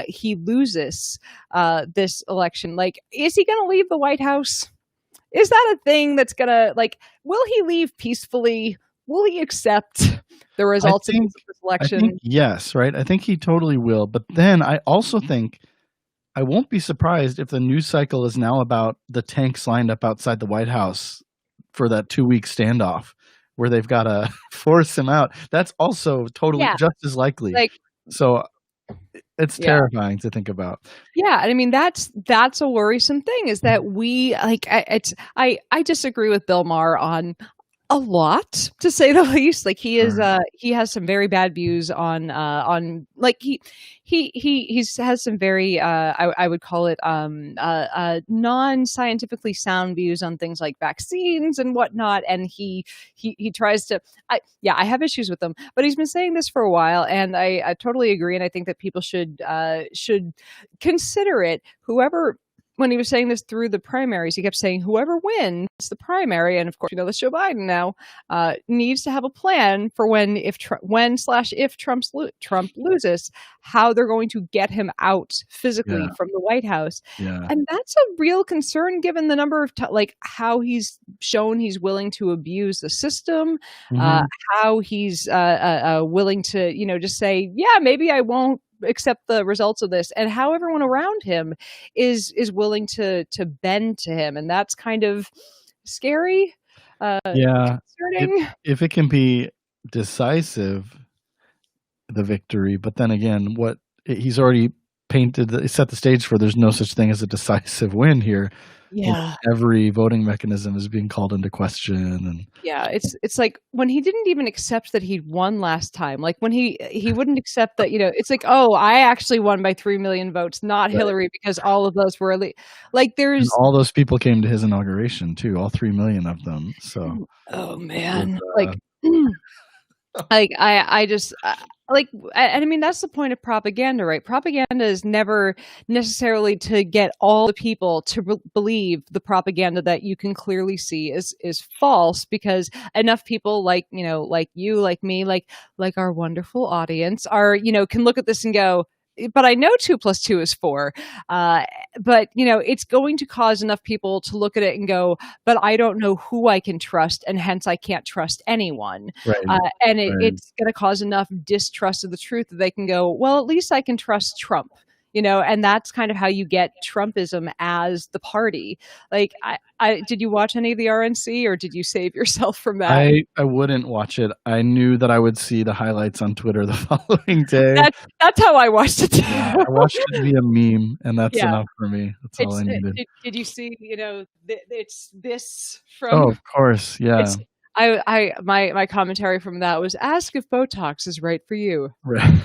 he loses this election, is he going to leave the White House? Is that a thing that's gonna will he leave peacefully? Will he accept the results of this election? I think yes, right? I think he totally will. But then I also think I won't be surprised if the news cycle is now about the tanks lined up outside the White House for that 2-week standoff where they've got to force him out. That's also totally just as likely. So it's terrifying to think about. Yeah, and I mean that's a worrisome thing is that we I disagree with Bill Maher on a lot, to say the least. He is he has some very bad views on he has some very I would call it non-scientifically sound views on things like vaccines and whatnot, and he tries to I have issues with them, but he's been saying this for a while, and I totally agree, and I think that people should consider it. Whoever when he was saying this through the primaries, he kept saying whoever wins the primary, and of course, that's Joe Biden now, needs to have a plan for if Trump loses, how they're going to get him out physically from the White House. Yeah. And that's a real concern given the number of how he's shown he's willing to abuse the system, how he's willing to, just say, yeah, maybe I won't accept the results of this, and how everyone around him is willing to bend to him, and that's kind of scary. Concerning. If it can be decisive, the victory, but then again, he's already set the stage for, there's no such thing as a decisive win here. Yeah, every voting mechanism is being called into question, and it's like when he didn't even accept that he'd won last time. Like when he wouldn't accept that, it's like, oh, I actually won by 3 million votes, not Hillary, because all of those were like there's and all those people came to his inauguration too, all 3 million of them. So oh man, I just and I mean, that's the point of propaganda, right? Propaganda is never necessarily to get all the people to believe the propaganda that you can clearly see is false, because enough people like you, like me, like our wonderful audience can look at this and go, but I know 2 + 2 is 4. But it's going to cause enough people to look at it and go, but I don't know who I can trust, and hence I can't trust anyone. Right. It's going to cause enough distrust of the truth that they can go, well, at least I can trust Trump. And that's kind of how you get Trumpism as the party. Like, I did you watch any of the RNC, or did you save yourself from that? I wouldn't watch it. I knew that I would see the highlights on Twitter the following day. That's how I watched it too. Yeah, I watched it via meme, and that's enough for me. That's all I needed. Did you see? It's this from. Oh, of course, yeah. My commentary from that was, ask if Botox is right for you. Right.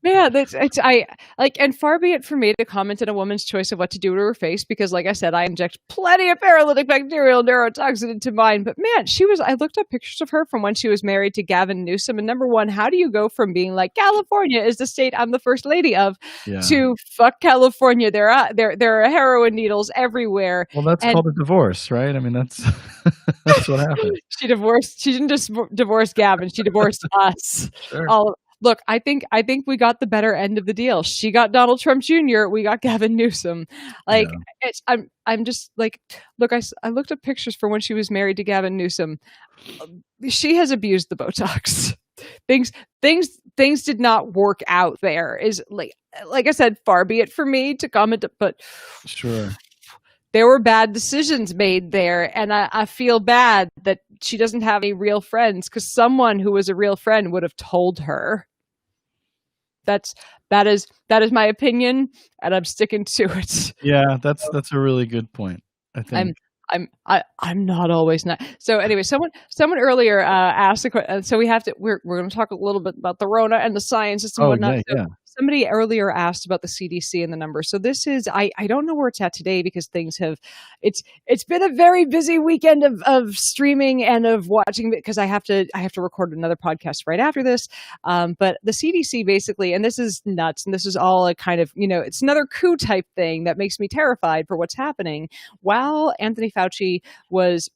Man, and far be it for me to comment on a woman's choice of what to do to her face, because like I said, I inject plenty of paralytic bacterial neurotoxin into mine. But man, I looked up pictures of her from when she was married to Gavin Newsom, and number one, how do you go from being like, California is the state I'm the first lady of, to fuck California, there are heroin needles everywhere. Well, that's called a divorce, right? I mean, that's that's what happened. She didn't just divorce Gavin, she divorced us. Sure. Look, I think we got the better end of the deal. She got Donald Trump Jr., we got Gavin Newsom. I'm just like, look, I looked up pictures for when she was married to Gavin Newsom. She has abused the Botox. Things did not work out there. Is like I said, far be it for me to comment, but sure. There were bad decisions made there, and I feel bad that she doesn't have any real friends, because someone who was a real friend would have told her. That is my opinion, and I'm sticking to it. Yeah, that's a really good point, I think. I'm not always not. So anyway, someone earlier asked a question. So we're going to talk a little bit about the Rona and the scientists and whatnot. Yeah. Somebody earlier asked about the CDC and the numbers. So this is, I don't know where it's at today, because it's been a very busy weekend of streaming and of watching, because I have to record another podcast right after this. But the CDC basically, and this is nuts, and this is all a kind of, it's another coup type thing that makes me terrified for what's happening. While Anthony Fauci was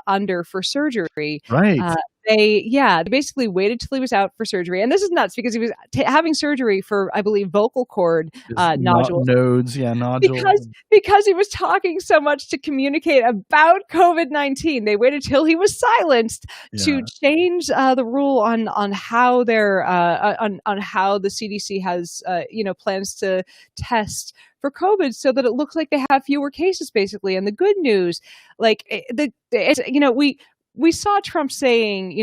under for surgery, right? They basically waited till he was out for surgery, and this is nuts, because he was having surgery for, I believe, vocal cord nodules. Nodules. Because he was talking so much to communicate about COVID-19. They waited till he was silenced to change the rule on how on how the CDC has plans to test for COVID, so that it looks like they have fewer cases, basically. And the good news, we saw Trump saying,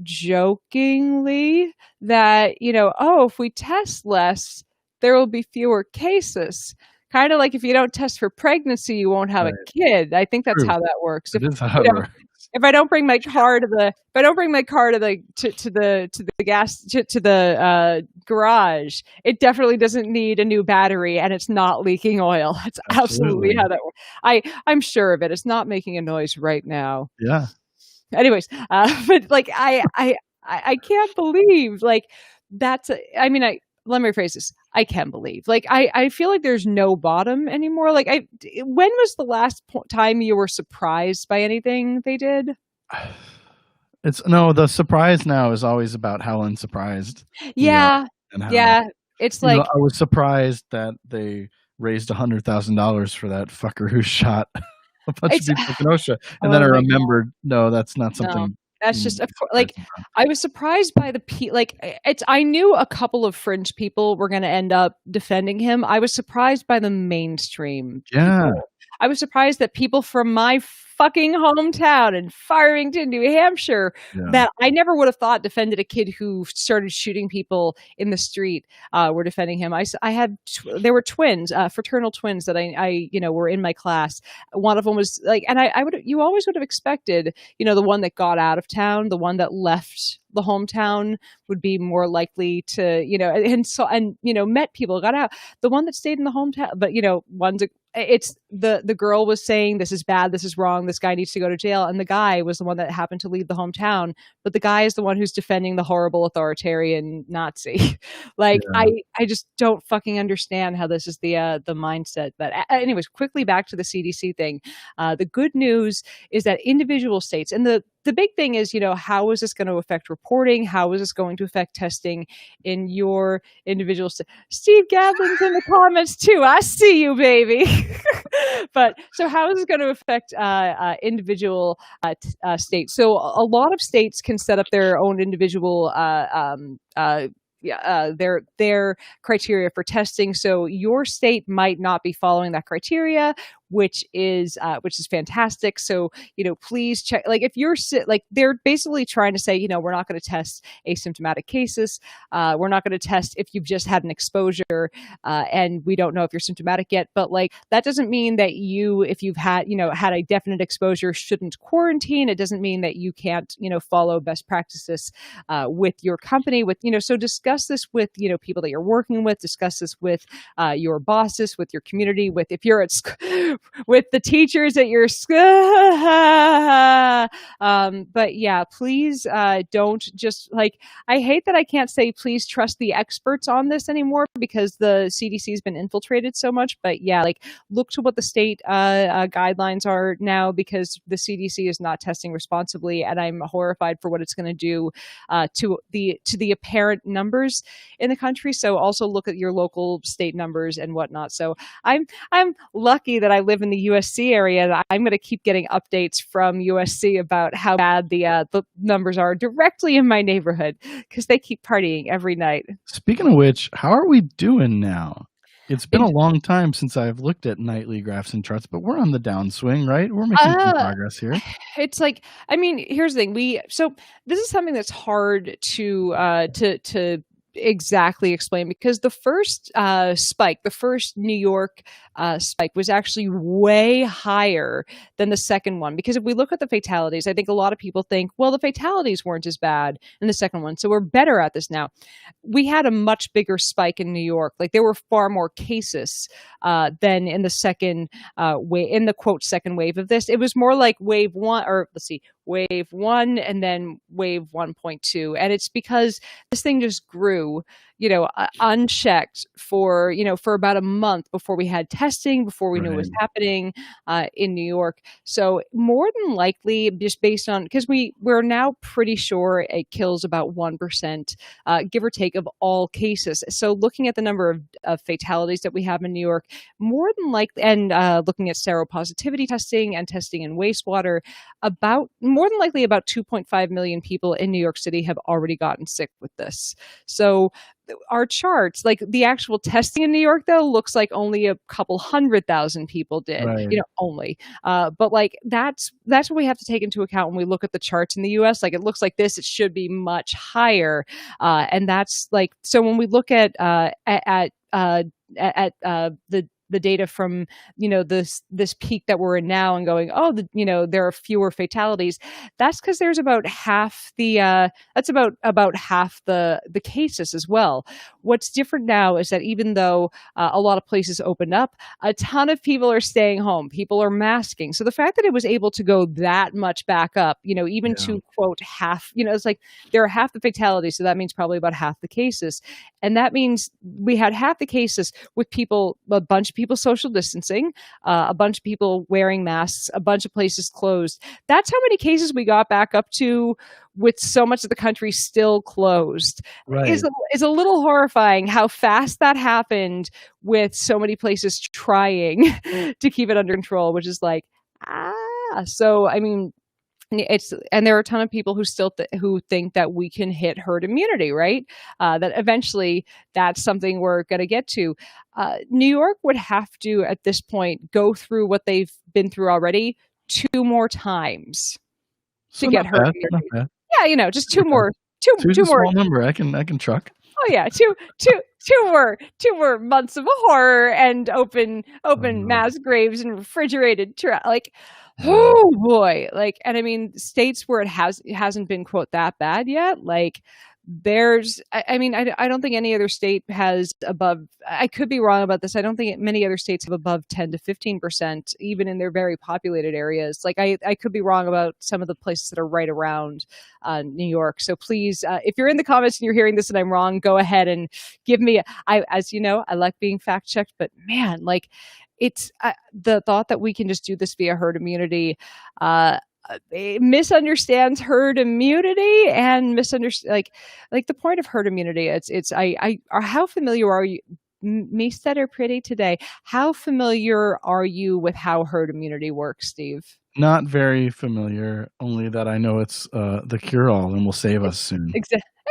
jokingly that, if we test less, there will be fewer cases. Kind of like, if you don't test for pregnancy, you won't have a kid. I think that's how that works. It is how it works. If I don't bring my car to the garage, it definitely doesn't need a new battery, and it's not leaking oil. That's absolutely how that works. I'm sure of it. It's not making a noise right now. Yeah. Anyways, but I can't believe that's. let me rephrase this. I can believe. Like, I feel like there's no bottom anymore. Like, when was the last time you were surprised by anything they did? The surprise now is always about how unsurprised we are. Yeah. And how, yeah. It's like, I was surprised that they raised $100,000 for that fucker who shot a bunch of people in Kenosha. And then I remembered, no, that's not something. No, that's just like, I was surprised by I knew a couple of fringe people were going to end up defending him. I was surprised by the mainstream. Yeah. People. I was surprised that people from my fucking hometown in Farmington, New Hampshire, that I never would have thought defended a kid who started shooting people in the street, were defending him. There were twins, fraternal twins that I were in my class. One of them was like, and you always would have expected, the one that got out of town, the one that left the hometown would be more likely to, met people, got out. The one that stayed in the hometown, but it's the girl was saying, this is bad, this is wrong, this guy needs to go to jail, and the guy was the one that happened to leave the hometown, but the guy is the one who's defending the horrible authoritarian Nazi. Like, I just don't fucking understand how this is the mindset. But anyways, quickly back to the CDC thing. The good news is that individual states, and the big thing is, how is this going to affect reporting? How is this going to affect testing in your individual state? Steve Gadlin's in the comments too. I see you, baby. But so how is it going to affect individual states? So a lot of states can set up their own individual their criteria for testing. So your state might not be following that criteria, which is fantastic. So, please check, like, if you're they're basically trying to say, we're not going to test asymptomatic cases. We're not going to test if you've just had an exposure, and we don't know if you're symptomatic yet. But like, that doesn't mean that if you've had a definite exposure, shouldn't quarantine. It doesn't mean that you can't, follow best practices, with your company, so discuss this with, people that you're working with, discuss this with, your bosses, with your community, if you're at school, with the teachers at your school. But yeah, please, don't just I hate that I can't say please trust the experts on this anymore, because the CDC has been infiltrated so much. But yeah, look to what the state guidelines are now, because the CDC is not testing responsibly, and I'm horrified for what it's going to do to the apparent numbers in the country. So also look at your local state numbers and whatnot. So I'm lucky that I live in the USC area, and I'm going to keep getting updates from USC about how bad the numbers are directly in my neighborhood, because they keep partying every night. Speaking of which, how are we doing now? It's been a long time since I've looked at nightly graphs and charts, but we're on the downswing, right? We're making some progress here. It's here's the thing. So this is something that's hard to exactly explain, because the first spike, the first New York spike, was actually way higher than the second one. Because if we look at the fatalities, I think a lot of people think, well, the fatalities weren't as bad in the second one, so we're better at this now. We had a much bigger spike in New York. There were far more cases than in the second wave, in the quote second wave of this. It was more like wave one, or let's see, wave one and then wave 1.2. And it's because this thing just grew, unchecked for about a month before we had testing, before we knew what was happening in New York. So more than likely, just based on, because we're now pretty sure it kills about 1%, give or take, of all cases. So looking at the number of fatalities that we have in New York, more than likely, and looking at seropositivity testing and testing in wastewater, more than likely about 2.5 million people in New York City have already gotten sick with this. So our charts, the actual testing in New York, though, looks like only a couple 100,000 people did, only. But that's what we have to take into account when we look at the charts in the U.S. It looks like this, it should be much higher, and that's so when we look at the data from this peak that we're in now, and going, there are fewer fatalities, that's because there's about half that's about half the cases as well. What's different now is that even though a lot of places opened up, a ton of people are staying home, people are masking. So the fact that it was able to go that much back up, to quote half, it's there are half the fatalities, so that means probably about half the cases. And that means we had half the cases with people, a bunch of people social distancing, a bunch of people wearing masks, a bunch of places closed. That's how many cases we got back up to with so much of the country still closed. Right. Is a little horrifying how fast that happened with so many places trying to keep it under control, which is like, so I mean, and there are a ton of people who still who think that we can hit herd immunity, right? That eventually that's something we're going to get to. New York would have to, at this point, go through what they've been through already 2 more times to get herd immunity. Yeah, just 2 more. Two more. Small number. I can truck. Oh yeah, two more months of horror and open mass graves and refrigerated oh boy. And I mean, states where it hasn't been quote that bad yet, I don't think any other state has above, I could be wrong about this. I don't think many other states have above 10 to 15%, even in their very populated areas. I could be wrong about some of the places that are right around New York. So please, if you're in the comments and you're hearing this and I'm wrong, go ahead and give me, as you know, I like being fact checked, but man, it's the thought that we can just do this via herd immunity, misunderstands herd immunity and misunderstand the point of herd immunity. How familiar are you? Me said are pretty today. How familiar are you with how herd immunity works, Steve? Not very familiar. Only that I know it's the cure-all and will save us soon.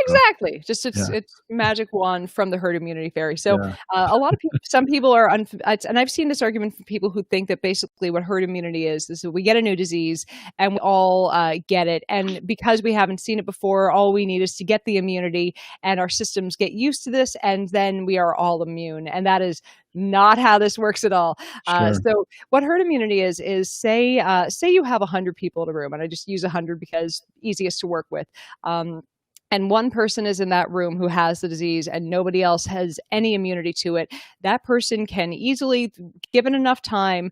Exactly. Just it's magic wand from the herd immunity fairy. So a lot of people, some people are, and I've seen this argument from people who think that basically what herd immunity is that we get a new disease and we all get it. And because we haven't seen it before, all we need is to get the immunity and our systems get used to this. And then we are all immune. And that is not how this works at all. Sure. So what herd immunity is say you have 100 people in a room, and I just use 100 because easiest to work with. And one person is in that room who has the disease and nobody else has any immunity to it. That person can easily, given enough time,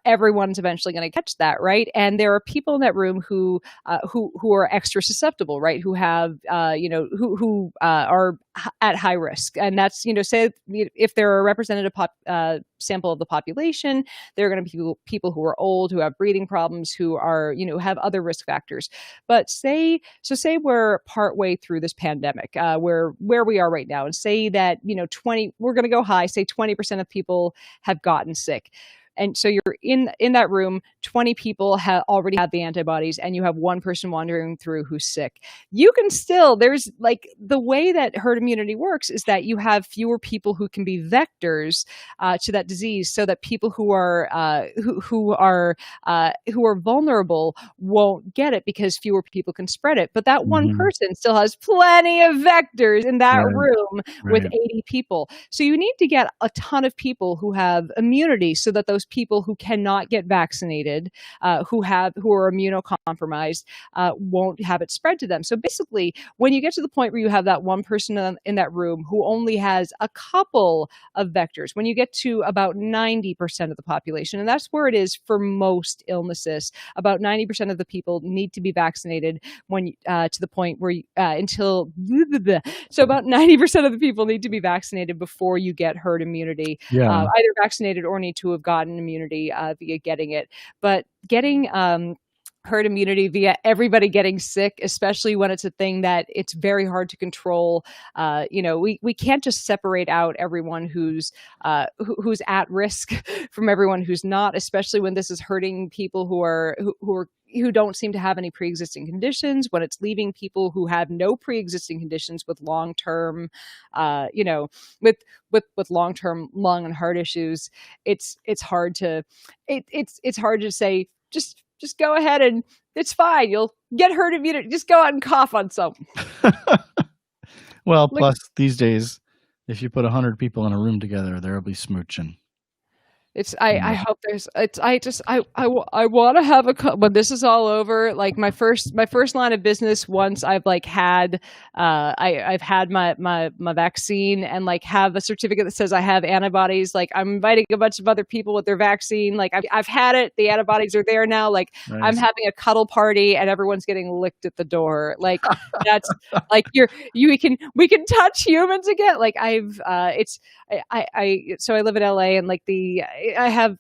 everyone's eventually going to catch that, right? And there are people in that room who are extra susceptible, right? Who have, who are at high risk. And that's, say if they're a representative sample of the population, there are going to be people who are old, who have breathing problems, who are, have other risk factors. But say we're partway through this pandemic, where we are right now, and say that, we're going to go high, say 20% of people have gotten sick. And so you're in that room, 20 people already have the antibodies, and you have one person wandering through who's sick. You can still, there's the way that herd immunity works is that you have fewer people who can be vectors to that disease, so that people who are vulnerable won't get it because fewer people can spread it. But that one person still has plenty of vectors in that room with 80 people. So you need to get a ton of people who have immunity, so that those people who cannot get vaccinated, who are immunocompromised, won't have it spread to them. So basically, when you get to the point where you have that one person in that room who only has a couple of vectors, when you get to about 90% of the population, and that's where it is for most illnesses, about 90% of the people need to be vaccinated when to the point where so about 90% of the people need to be vaccinated before you get herd immunity, either vaccinated or need to have gotten immunity via getting it. But getting herd immunity via everybody getting sick, especially when it's a thing that it's very hard to control. We can't just separate out everyone who's at risk from everyone who's not, especially when this is hurting people who don't seem to have any pre-existing conditions, when it's leaving people who have no pre-existing conditions with long-term, with long-term lung and heart issues. It's hard to say, just go ahead and it's fine. You'll get herd immunity. Just go out and cough on something. Well, plus these days, if you put 100 people in a room together, there'll be smooching. I hope there's I want to have when this is all over, like my first line of business, once I've like had I've had my vaccine and like have a certificate that says I have antibodies, like I'm inviting a bunch of other people with their vaccine, like I've had it, the antibodies are there now, like nice. I'm having a cuddle party and everyone's getting licked at the door, like that's like we can touch humans again, like I've so I live in LA, and like I have,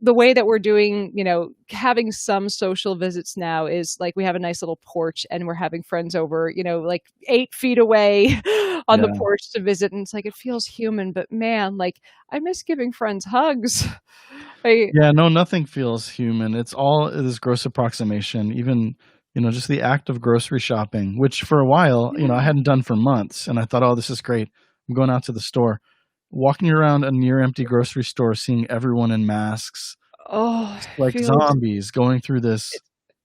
the way that we're doing, having some social visits now is like we have a nice little porch and we're having friends over, like 8 feet away on the porch to visit. And it's like, it feels human, but man, like I miss giving friends hugs. Nothing feels human. It's all this gross approximation, even, just the act of grocery shopping, which for a while, I hadn't done for months. And I thought, oh, this is great. I'm going out to the store. Walking around a near empty grocery store, seeing everyone in masks, like zombies going through this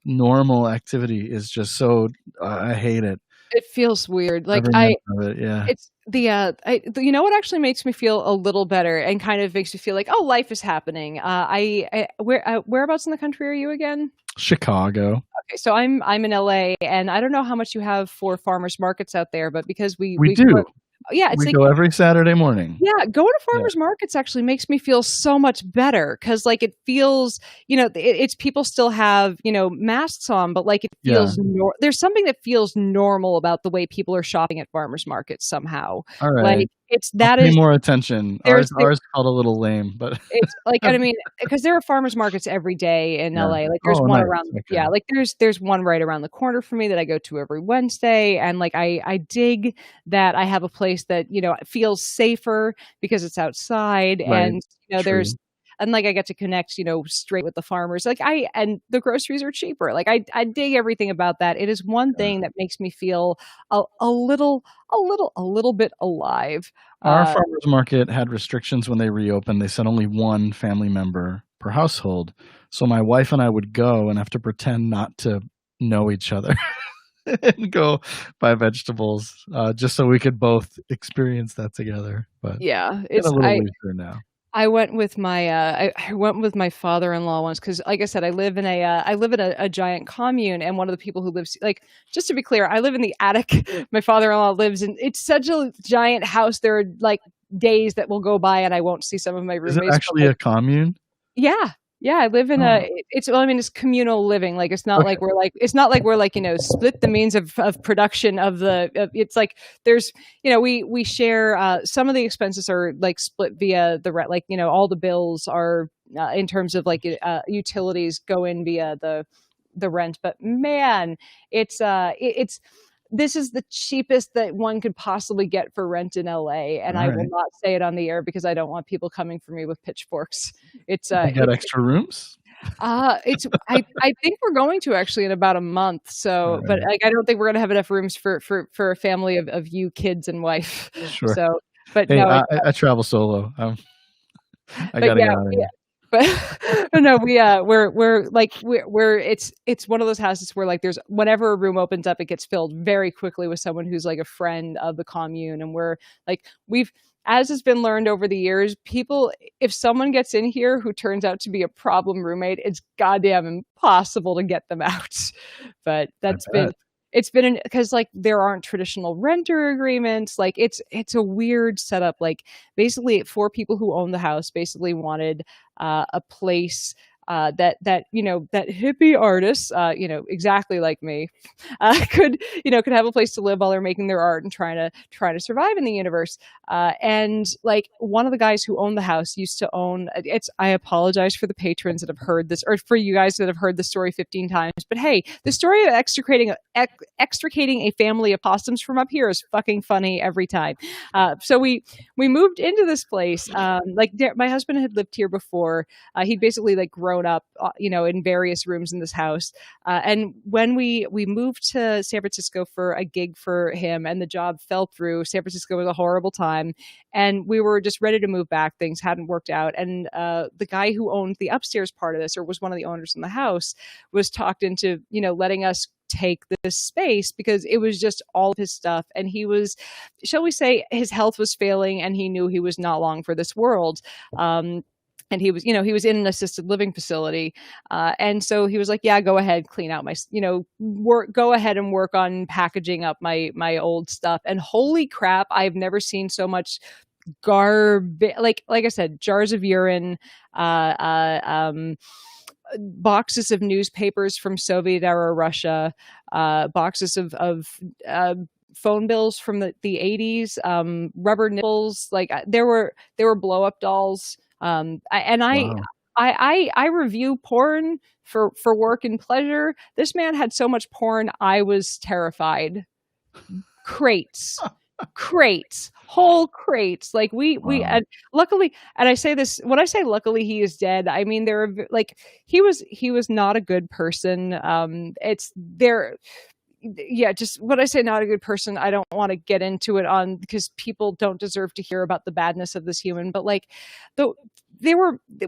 normal activity is just so, I hate it. It feels weird. Like it's you know what actually makes me feel a little better and kind of makes me feel like, oh, life is happening. Whereabouts in the country are you again? Chicago. Okay, so I'm in LA, and I don't know how much you have for farmers markets out there, but because we do. It's we go every Saturday morning. Yeah, going to farmers markets actually makes me feel so much better, because like it feels, it's people still have, masks on, but like it feels there's something that feels normal about the way people are shopping at farmers markets somehow. All right. Like pay more attention. Ours called a little lame, but it's like, I mean, because there are farmers markets every day in LA. Like there's one around, like there's one right around the corner for me that I go to every Wednesday, and like I dig that I have a place that feels safer because it's outside, and there's. And like I get to connect, straight with the farmers. Like and the groceries are cheaper. Like I dig everything about that. It is one thing that makes me feel a little bit alive. Our farmers market had restrictions when they reopened. They said only one family member per household. So my wife and I would go and have to pretend not to know each other and go buy vegetables, just so we could both experience that together. But it's a little easier now. I went with my I went with my father-in-law once, because, like I said, I live in a giant commune, and one of the people who lives, like, just to be clear, I live in the attic. My father-in-law lives in. It's such a giant house. There are like days that will go by and I won't see some of my roommates. Is it actually a commune? Yeah. Yeah, I live in it's communal living. Like it's not like we're split the means of production of it's like there's, we share, some of the expenses are like split via the rent, like, all the bills are in terms of like utilities go in via the rent. But man, this is the cheapest that one could possibly get for rent in LA, and I will not say it on the air because I don't want people coming for me with pitchforks. It's you got extra rooms? I think we're going to actually in about a month. So, but like I don't think we're going to have enough rooms for a family of you, kids, and wife. Sure. So, but hey, no, I travel solo. I gotta get out of here. But no, we're it's one of those houses where like there's, whenever a room opens up, it gets filled very quickly with someone who's like a friend of the commune, and we're like as has been learned over the years, people, if someone gets in here who turns out to be a problem roommate, it's goddamn impossible to get them out. But it's been because like there aren't traditional renter agreements. Like it's a weird setup. Like basically 4 people who own the house basically wanted a place that hippie artists, exactly like me, could have a place to live while they're making their art and trying to survive in the universe. And like one of the guys who owned the house used to own. I apologize for the patrons that have heard this, or for you guys that have heard the story 15 times. But hey, the story of extricating a family of possums from up here is fucking funny every time. So we moved into this place. My husband had lived here before. He'd basically like grown up, in various rooms in this house. And when we moved to San Francisco for a gig for him, and the job fell through, San Francisco was a horrible time, and we were just ready to move back. Things hadn't worked out, and the guy who owned the upstairs part of this, or was one of the owners in the house, was talked into letting us take this space because it was just all of his stuff, and he was, shall we say, his health was failing, and he knew he was not long for this world. and he was, he was in an assisted living facility. And so he was like, yeah, go ahead, clean out my, go ahead and work on packaging up my old stuff. And holy crap, I've never seen so much garbage. Like I said, jars of urine, boxes of newspapers from Soviet era Russia, boxes of phone bills from the 80s, rubber nipples. Like there were blow up dolls. Wow. I review porn for work and pleasure. This man had so much porn, I was terrified. Crates, whole crates. Like we luckily, and I say this when I say luckily he is dead, I mean there are like he was not a good person. It's there. Yeah, just when I say not a good person, I don't want to get into it on because people don't deserve to hear about the badness of this human. But like,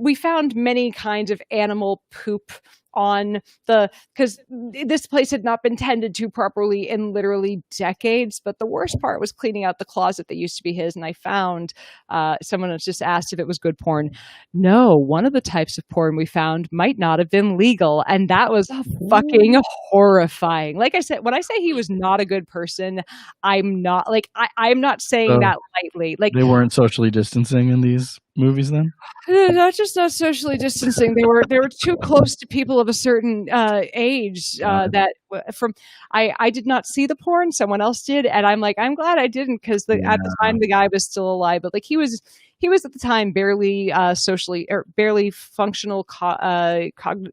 we found many kinds of animal poop on because this place had not been tended to properly in literally decades. But the worst part was cleaning out the closet that used to be his. And I found someone has just asked if it was good porn. No, one of the types of porn we found might not have been legal. And that was fucking horrifying. Like I said, when I say he was not a good person, I'm not like, I'm not saying that lightly. Like they weren't socially distancing in these movies then? Not socially distancing. They were too close to people of a certain age that from I did not see the porn, someone else did, and I'm glad I didn't because at the time the guy was still alive, but like he was at the time barely socially or barely functional.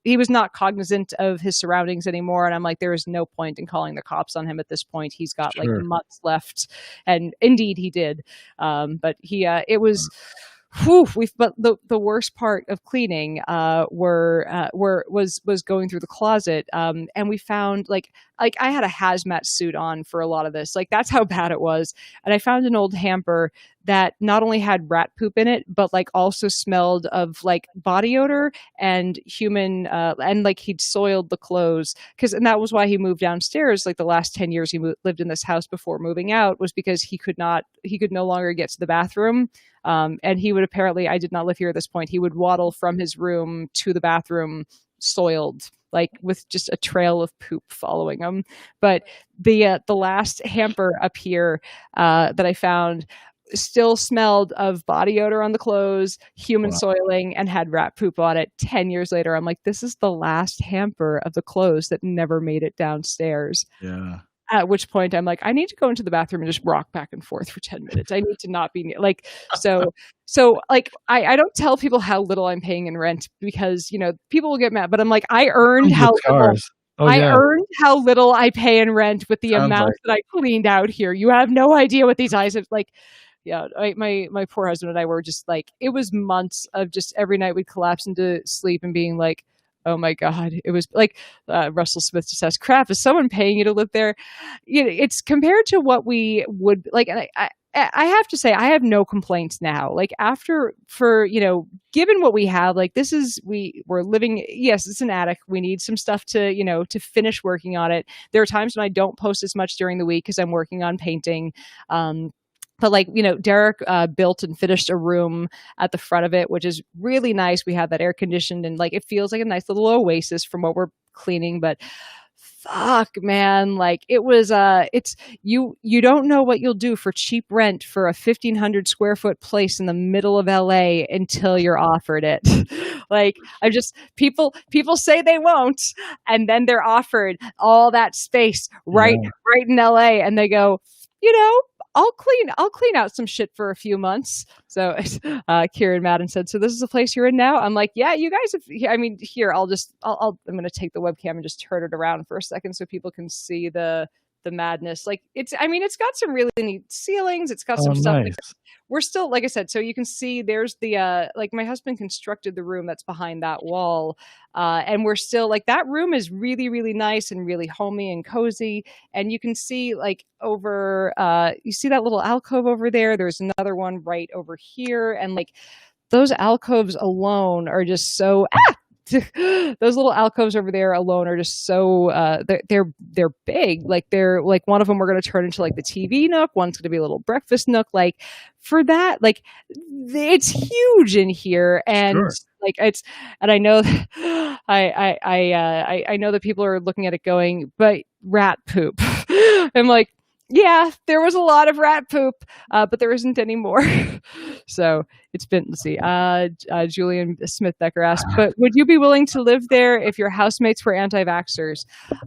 He was not cognizant of his surroundings anymore, and I'm like, there is no point in calling the cops on him at this point. He's got like months left, and indeed he did. But it was. But the worst part of cleaning was going through the closet, and we found like I had a hazmat suit on for a lot of this. Like that's how bad it was. And I found an old hamper that not only had rat poop in it, but like also smelled of like body odor and human, and like he'd soiled the clothes. And that was why he moved downstairs. Like the last 10 years he lived in this house before moving out was because he could no longer get to the bathroom. And he would apparently, I did not live here at this point, he would waddle from his room to the bathroom soiled, like with just a trail of poop following him. But the last hamper up here that I found still smelled of body odor on the clothes, human soiling, and had rat poop on it. 10 years later, I'm like, this is the last hamper of the clothes that never made it downstairs. Yeah. At which point I'm like, I need to go into the bathroom and just rock back and forth for 10 minutes. I need to not be like, so like, I don't tell people how little I'm paying in rent because, people will get mad, but I'm like, I earned how little. Earned how little I pay in rent with the amount that I cleaned out here. You have no idea what these eyes have like. Yeah, my poor husband and I were just like, it was months of just every night we'd collapse into sleep and being like, oh my God. It was like Russell Smith just says, crap, is someone paying you to live there? It's compared to what we would like. And I have to say, I have no complaints now. Like given what we have, like we're living, yes, it's an attic. We need some stuff to, to finish working on it. There are times when I don't post as much during the week because I'm working on painting. But like, Derek built and finished a room at the front of it, which is really nice. We have that air conditioned and like, it feels like a nice little oasis from what we're cleaning, but fuck, man. Like it was, you don't know what you'll do for cheap rent for a 1,500 square foot place in the middle of LA until you're offered it. Like people say they won't, and then they're offered all that space right in LA, and they go, I'll clean out some shit for a few months. So Kieran Madden said, so this is the place you're in now? I'm like, yeah, you guys here, I'm going to take the webcam and just turn it around for a second so people can see the madness. Like it's got some really neat ceilings. It's got some stuff. Nice. We're still, like I said, so you can see there's the, like my husband constructed the room that's behind that wall. And we're still like, that room is really, really nice and really homey and cozy. And you can see like over, you see that little alcove over there. There's another one right over here. And like those alcoves alone are just so, those little alcoves over there alone are just so they're big. Like they're like one of them we're going to turn into like the TV nook. One's going to be a little breakfast nook. Like for that, like it's huge in here, and Sure. like it's and I know I know that people are looking at it going, but rat poop. I'm like, yeah, there was a lot of rat poop, but there isn't anymore. So it's been, let's see, Julian Smith Becker asked, but would you be willing to live there if your housemates were anti-vaxxers?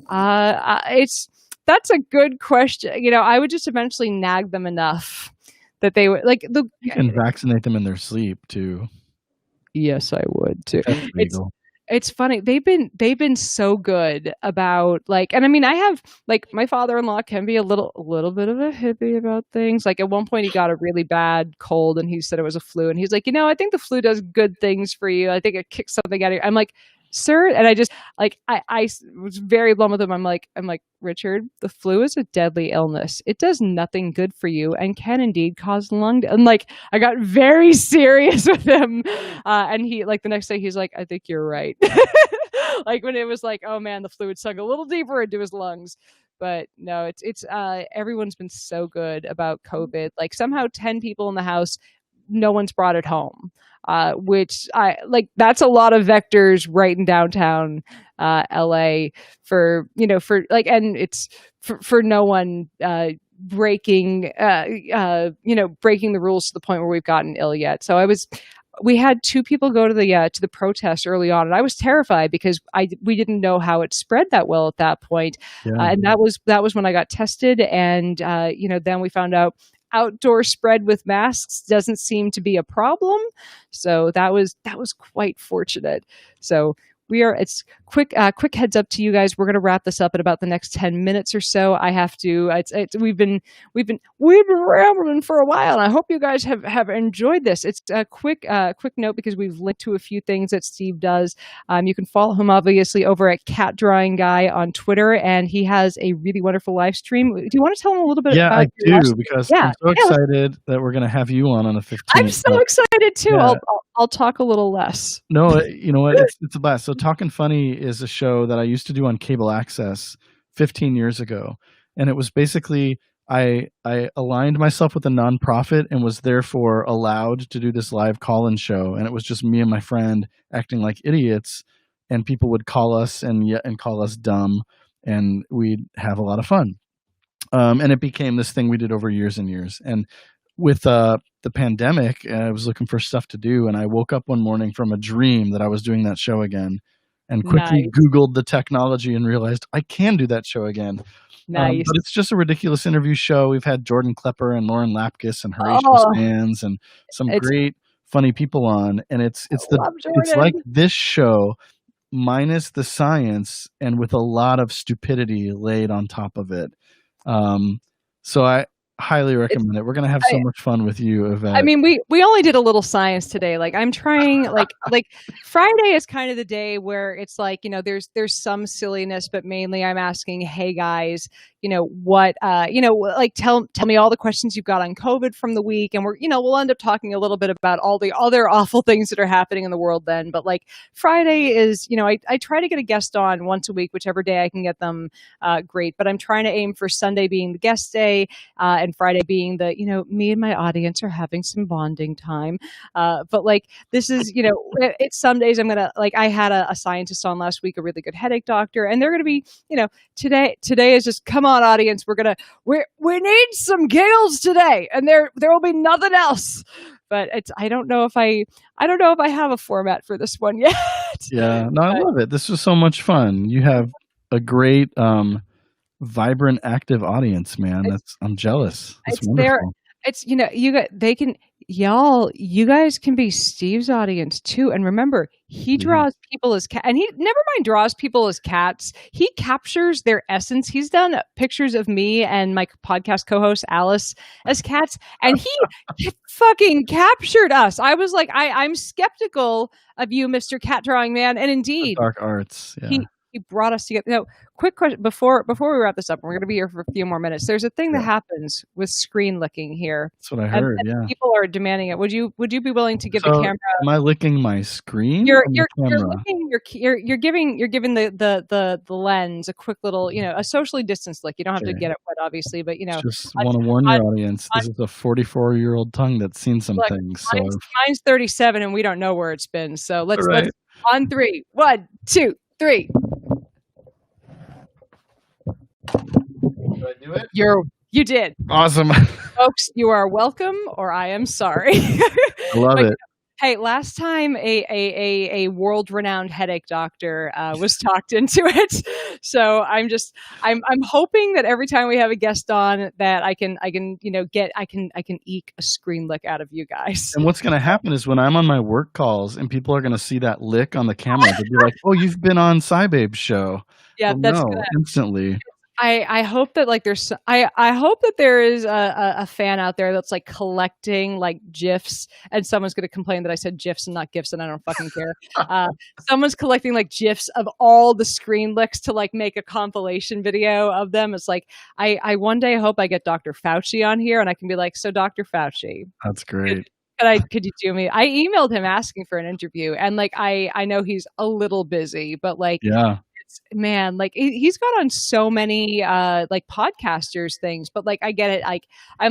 That's a good question. You know, I would just eventually nag them enough that they would like you can vaccinate them in their sleep too. Yes, I would too. It's funny. They've been so good about like, and I mean, I have like my father-in-law can be a little bit of a hippie about things. Like at one point he got a really bad cold and he said it was a flu. And he's like, you know, I think the flu does good things for you. I think it kicks something out of you. I'm like, sir. And I just like, I was very blunt with him. I'm like, Richard, the flu is a deadly illness. It does nothing good for you and can indeed cause and like, I got very serious with him. And he like the next day he's like, I think you're right. Like when it was like, oh man, the flu had sunk a little deeper into his lungs. But no, it's everyone's been so good about COVID. Like somehow 10 people in the house, no one's brought it home. Which I like, that's a lot of vectors right in downtown LA for like, and it's for no one breaking the rules to the point where we've gotten ill yet. So we had 2 people go to the protest early on, and I was terrified because we didn't know how it spread that well at that point. Yeah. And that was when I got tested, and then we found out outdoor spread with masks doesn't seem to be a problem. So that was quite fortunate. So it's quick heads up to you guys. We're going to wrap this up in about the next 10 minutes or so. I have to, we've been rambling for a while, and I hope you guys have enjoyed this. It's a quick note because we've linked to a few things that Steve does. You can follow him obviously over at Cat Drawing Guy on Twitter, and he has a really wonderful live stream. Do you want to tell him a little bit about I do, because I'm so excited that we're going to have you on the 15th. I'm so excited too. Yeah. I'll talk a little less. No, you know what? It's a blast. So Talkin' Funny is a show that I used to do on cable access 15 years ago. And it was basically, I aligned myself with a nonprofit and was therefore allowed to do this live call-in show. And it was just me and my friend acting like idiots. And people would call us and call us dumb. And we'd have a lot of fun. And it became this thing we did over years and years. And with the pandemic, I was looking for stuff to do, and I woke up one morning from a dream that I was doing that show again, and quickly Googled the technology and realized I can do that show again. Nice. But it's just a ridiculous interview show. We've had Jordan Klepper and Lauren Lapkus and Horatio Sands and some great funny people on, and it's like this show minus the science and with a lot of stupidity laid on top of it. So I highly recommend it. We're gonna have so much fun with you, Yvette. I mean, we only did a little science today. Like I'm trying, like Friday is kind of the day where it's like, there's some silliness, but mainly I'm asking, hey guys, what, like tell me all the questions you've got on COVID from the week, and we'll end up talking a little bit about all the other awful things that are happening in the world then. But like Friday is, I try to get a guest on once a week, whichever day I can get them, great. But I'm trying to aim for Sunday being the guest day, and Friday being the, me and my audience are having some bonding time. But like, this is, it's some days I'm going to, like, I had a scientist on last week, a really good headache doctor, and they're going to be, today is just, come on audience. We need some giggles today, and there will be nothing else. But I don't know if I have a format for this one yet. Yeah, no, I love it. This was so much fun. You have a great, vibrant, active audience, man. I'm jealous. It's wonderful. You guys can be Steve's audience too. And remember, he draws people as cats, and he never mind draws people as cats. He captures their essence. He's done pictures of me and my podcast co-host Alice as cats, and he fucking captured us. I was like, I'm skeptical of you, Mr. Cat Drawing Man. And indeed, the dark arts. Yeah. He brought us together. No, quick question before we wrap this up. We're going to be here for a few more minutes. There's a thing that happens with screen licking here. That's what I heard. And people are demanding it. Would you be willing to give the camera? Am I licking my screen? You're licking you're giving the lens a quick little, a socially distanced look. You don't have to get it wet, obviously, but just want to warn your audience. This is a 44-year-old tongue that's seen some things. So mine's 37, and we don't know where it's been. So let's on 3. 1, 2, 3. Did I do it? You did. Awesome. Folks, you are welcome, or I am sorry. I love it. Hey, last time a world-renowned headache doctor was talked into it, so I'm hoping that every time we have a guest on, that I can eke a screen lick out of you guys. And what's going to happen is when I'm on my work calls and people are going to see that lick on the camera, they'll be like, "Oh, you've been on Cybabe's show." Yeah, well, instantly. I hope that I hope that there is a fan out there that's like collecting like GIFs, and someone's going to complain that I said GIFs and not GIFs, and I don't fucking care. Someone's collecting like GIFs of all the screen licks to like make a compilation video of them. It's like I one day hope I get Dr. Fauci on here and I can be like, "So Dr. Fauci, that's great. Could you do me?" I emailed him asking for an interview, and like I know he's a little busy, but like man, like he's got on so many like podcasters things, but like I get it. Like I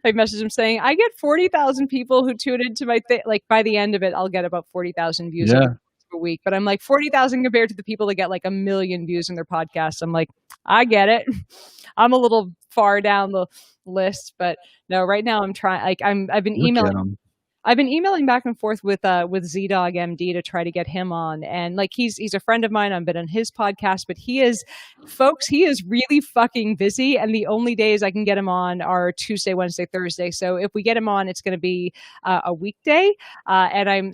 messaged him saying I get 40,000 people who tune into my like by the end of it I'll get about 40,000 views a week, but I'm like 40,000 compared to the people that get like 1 million views in their podcasts. I'm like, I get it. I'm a little far down the list, but no, right now I'm trying. Like I've been emailing back and forth with ZDog MD to try to get him on, and like he's a friend of mine. I've been on his podcast, but he is really fucking busy, and the only days I can get him on are Tuesday, Wednesday, Thursday. So if we get him on, it's going to be a weekday, and I'm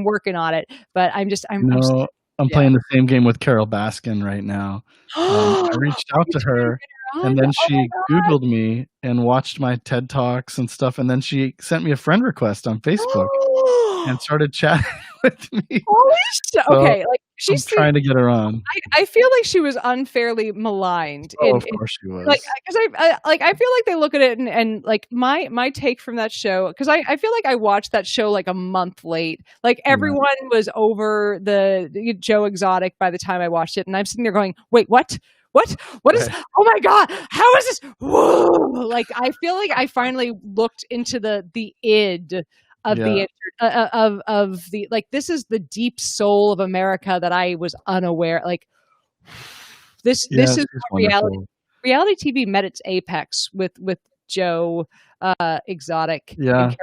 working on it. But I'm playing the same game with Carol Baskin right now. I reached out to her. And then she Googled me and watched my TED Talks and stuff. And then she sent me a friend request on Facebook and started chatting with me. Holy shit. Okay. Like she's trying to get her on. I feel like she was unfairly maligned. Of course she was. Like, because I feel like they look at it and like my take from that show, because I feel like I watched that show like a month late. Like everyone was over the Joe Exotic by the time I watched it. And I'm sitting there going, wait, what? What is? Oh my God! How is this? Whoa! Like I feel like I finally looked into the id of of the like. This is the deep soul of America that I was unaware. Like this is reality TV met its apex with Exotic. Yeah.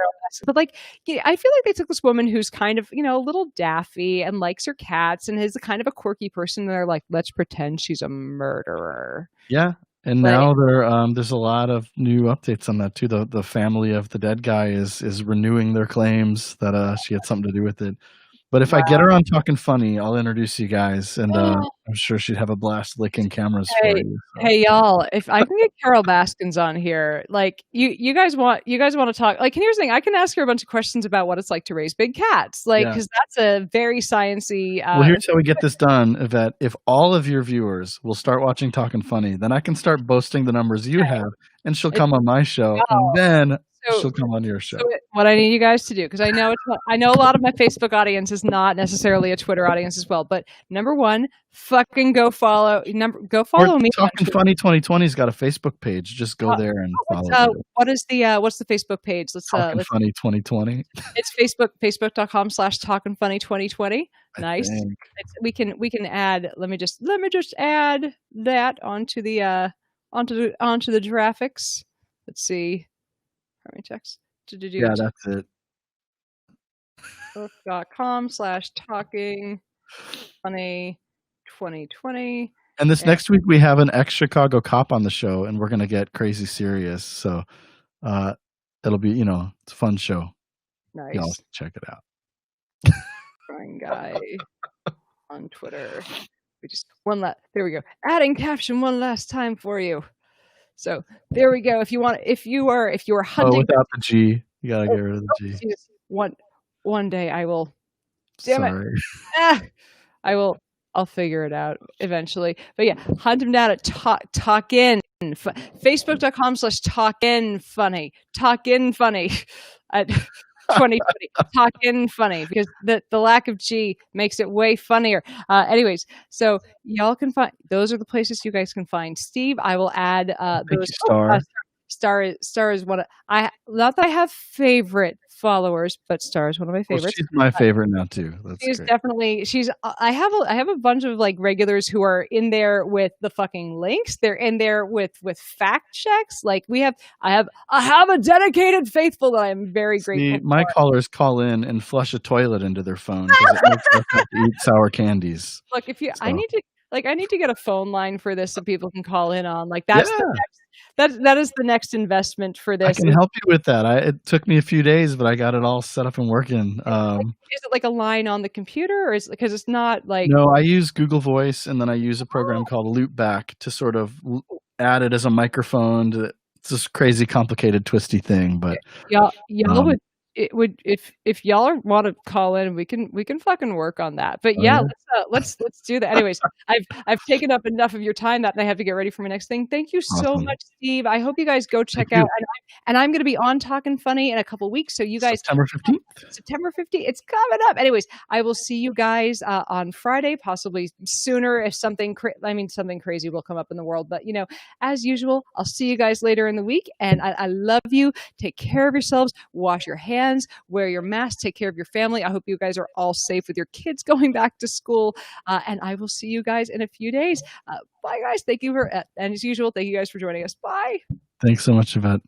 But like, I feel like they took this woman who's kind of, a little daffy and likes her cats and is kind of a quirky person. And they're like, let's pretend she's a murderer. Yeah. And now there's a lot of new updates on that too. The family of the dead guy is renewing their claims that she had something to do with it. But if I get her on Talking Funny, I'll introduce you guys, and I'm sure she'd have a blast licking cameras for you. So. Hey, y'all! If I can get Carol Baskins on here, like you guys want to talk. Like, and here's the thing: I can ask her a bunch of questions about what it's like to raise big cats, like because that's a very sciencey. Well, here's how we get this done: Yvette, if all of your viewers will start watching Talking Funny, then I can start boasting the numbers you have, and she'll come on my show, and then. She'll come on your show. So what I need you guys to do, because I know a lot of my Facebook audience is not necessarily a Twitter audience as well. But number one, fucking go follow me. Talking Funny 2020's got a Facebook page. Just go there and follow. What's the Facebook page? Let's Funny 2020. It's facebook.com/Talking Funny 2020. Nice. We can add. Let me just add that onto the graphics. Let's see. How many checks? Yeah, that's it. Facebook.com/Talking Funny 2020. And next week we have an ex-Chicago cop on the show, and we're going to get crazy serious. So it'll be, it's a fun show. Nice. Y'all check it out. Crying guy on Twitter. There we go. Adding caption one last time for you. So there we go. If you are hunting without the G, you gotta get rid of the G. One day I will. Damn it! I'll figure it out eventually. But yeah, hunt him down at Talkin. Facebook.com/Talkin Funny. Talkin Funny. 2020. Talking funny because the lack of G makes it way funnier. Anyways, so y'all can find those are the places you guys can find Steve. I will add Thank those. you, Star. Star is one of I not that I have favorite followers, but Star is one of my Well, favorites. she's my favorite now too. That's She's great. definitely I have a bunch of like regulars who are in there with the fucking links. They're in there with fact checks. Like I have a dedicated faithful that I'm very grateful for. My callers call in and flush a toilet into their phone because it makes us have to eat sour candies. Look, if you So. I need to get a phone line for this so people can call in on. Like Yeah. that is the next investment for this. I can help you with that. It took me a few days, but I got it all set up and working. Is it like a line on the computer, or is because it's not like? No, I use Google Voice, and then I use a program called Loopback to sort of add it as a microphone. It's this crazy, complicated, twisty thing, but y'all would if y'all want to call in, we can fucking work on that. But yeah, let's do that. Anyways, I've taken up enough of your time that I have to get ready for my next thing. Thank you so much, Steve. I hope you guys go check out. And I'm going to be on Talking Funny in a couple weeks, so you guys September 15th. It's coming up. Anyways, I will see you guys on Friday, possibly sooner if something something crazy will come up in the world. But as usual, I'll see you guys later in the week. And I love you. Take care of yourselves. Wash your hands. Wear your mask. Take care of your family. I hope you guys are all safe with your kids going back to school. And I will see you guys in a few days. Bye, guys. Thank you and as usual, thank you guys for joining us. Bye. Thanks so much, Yvette.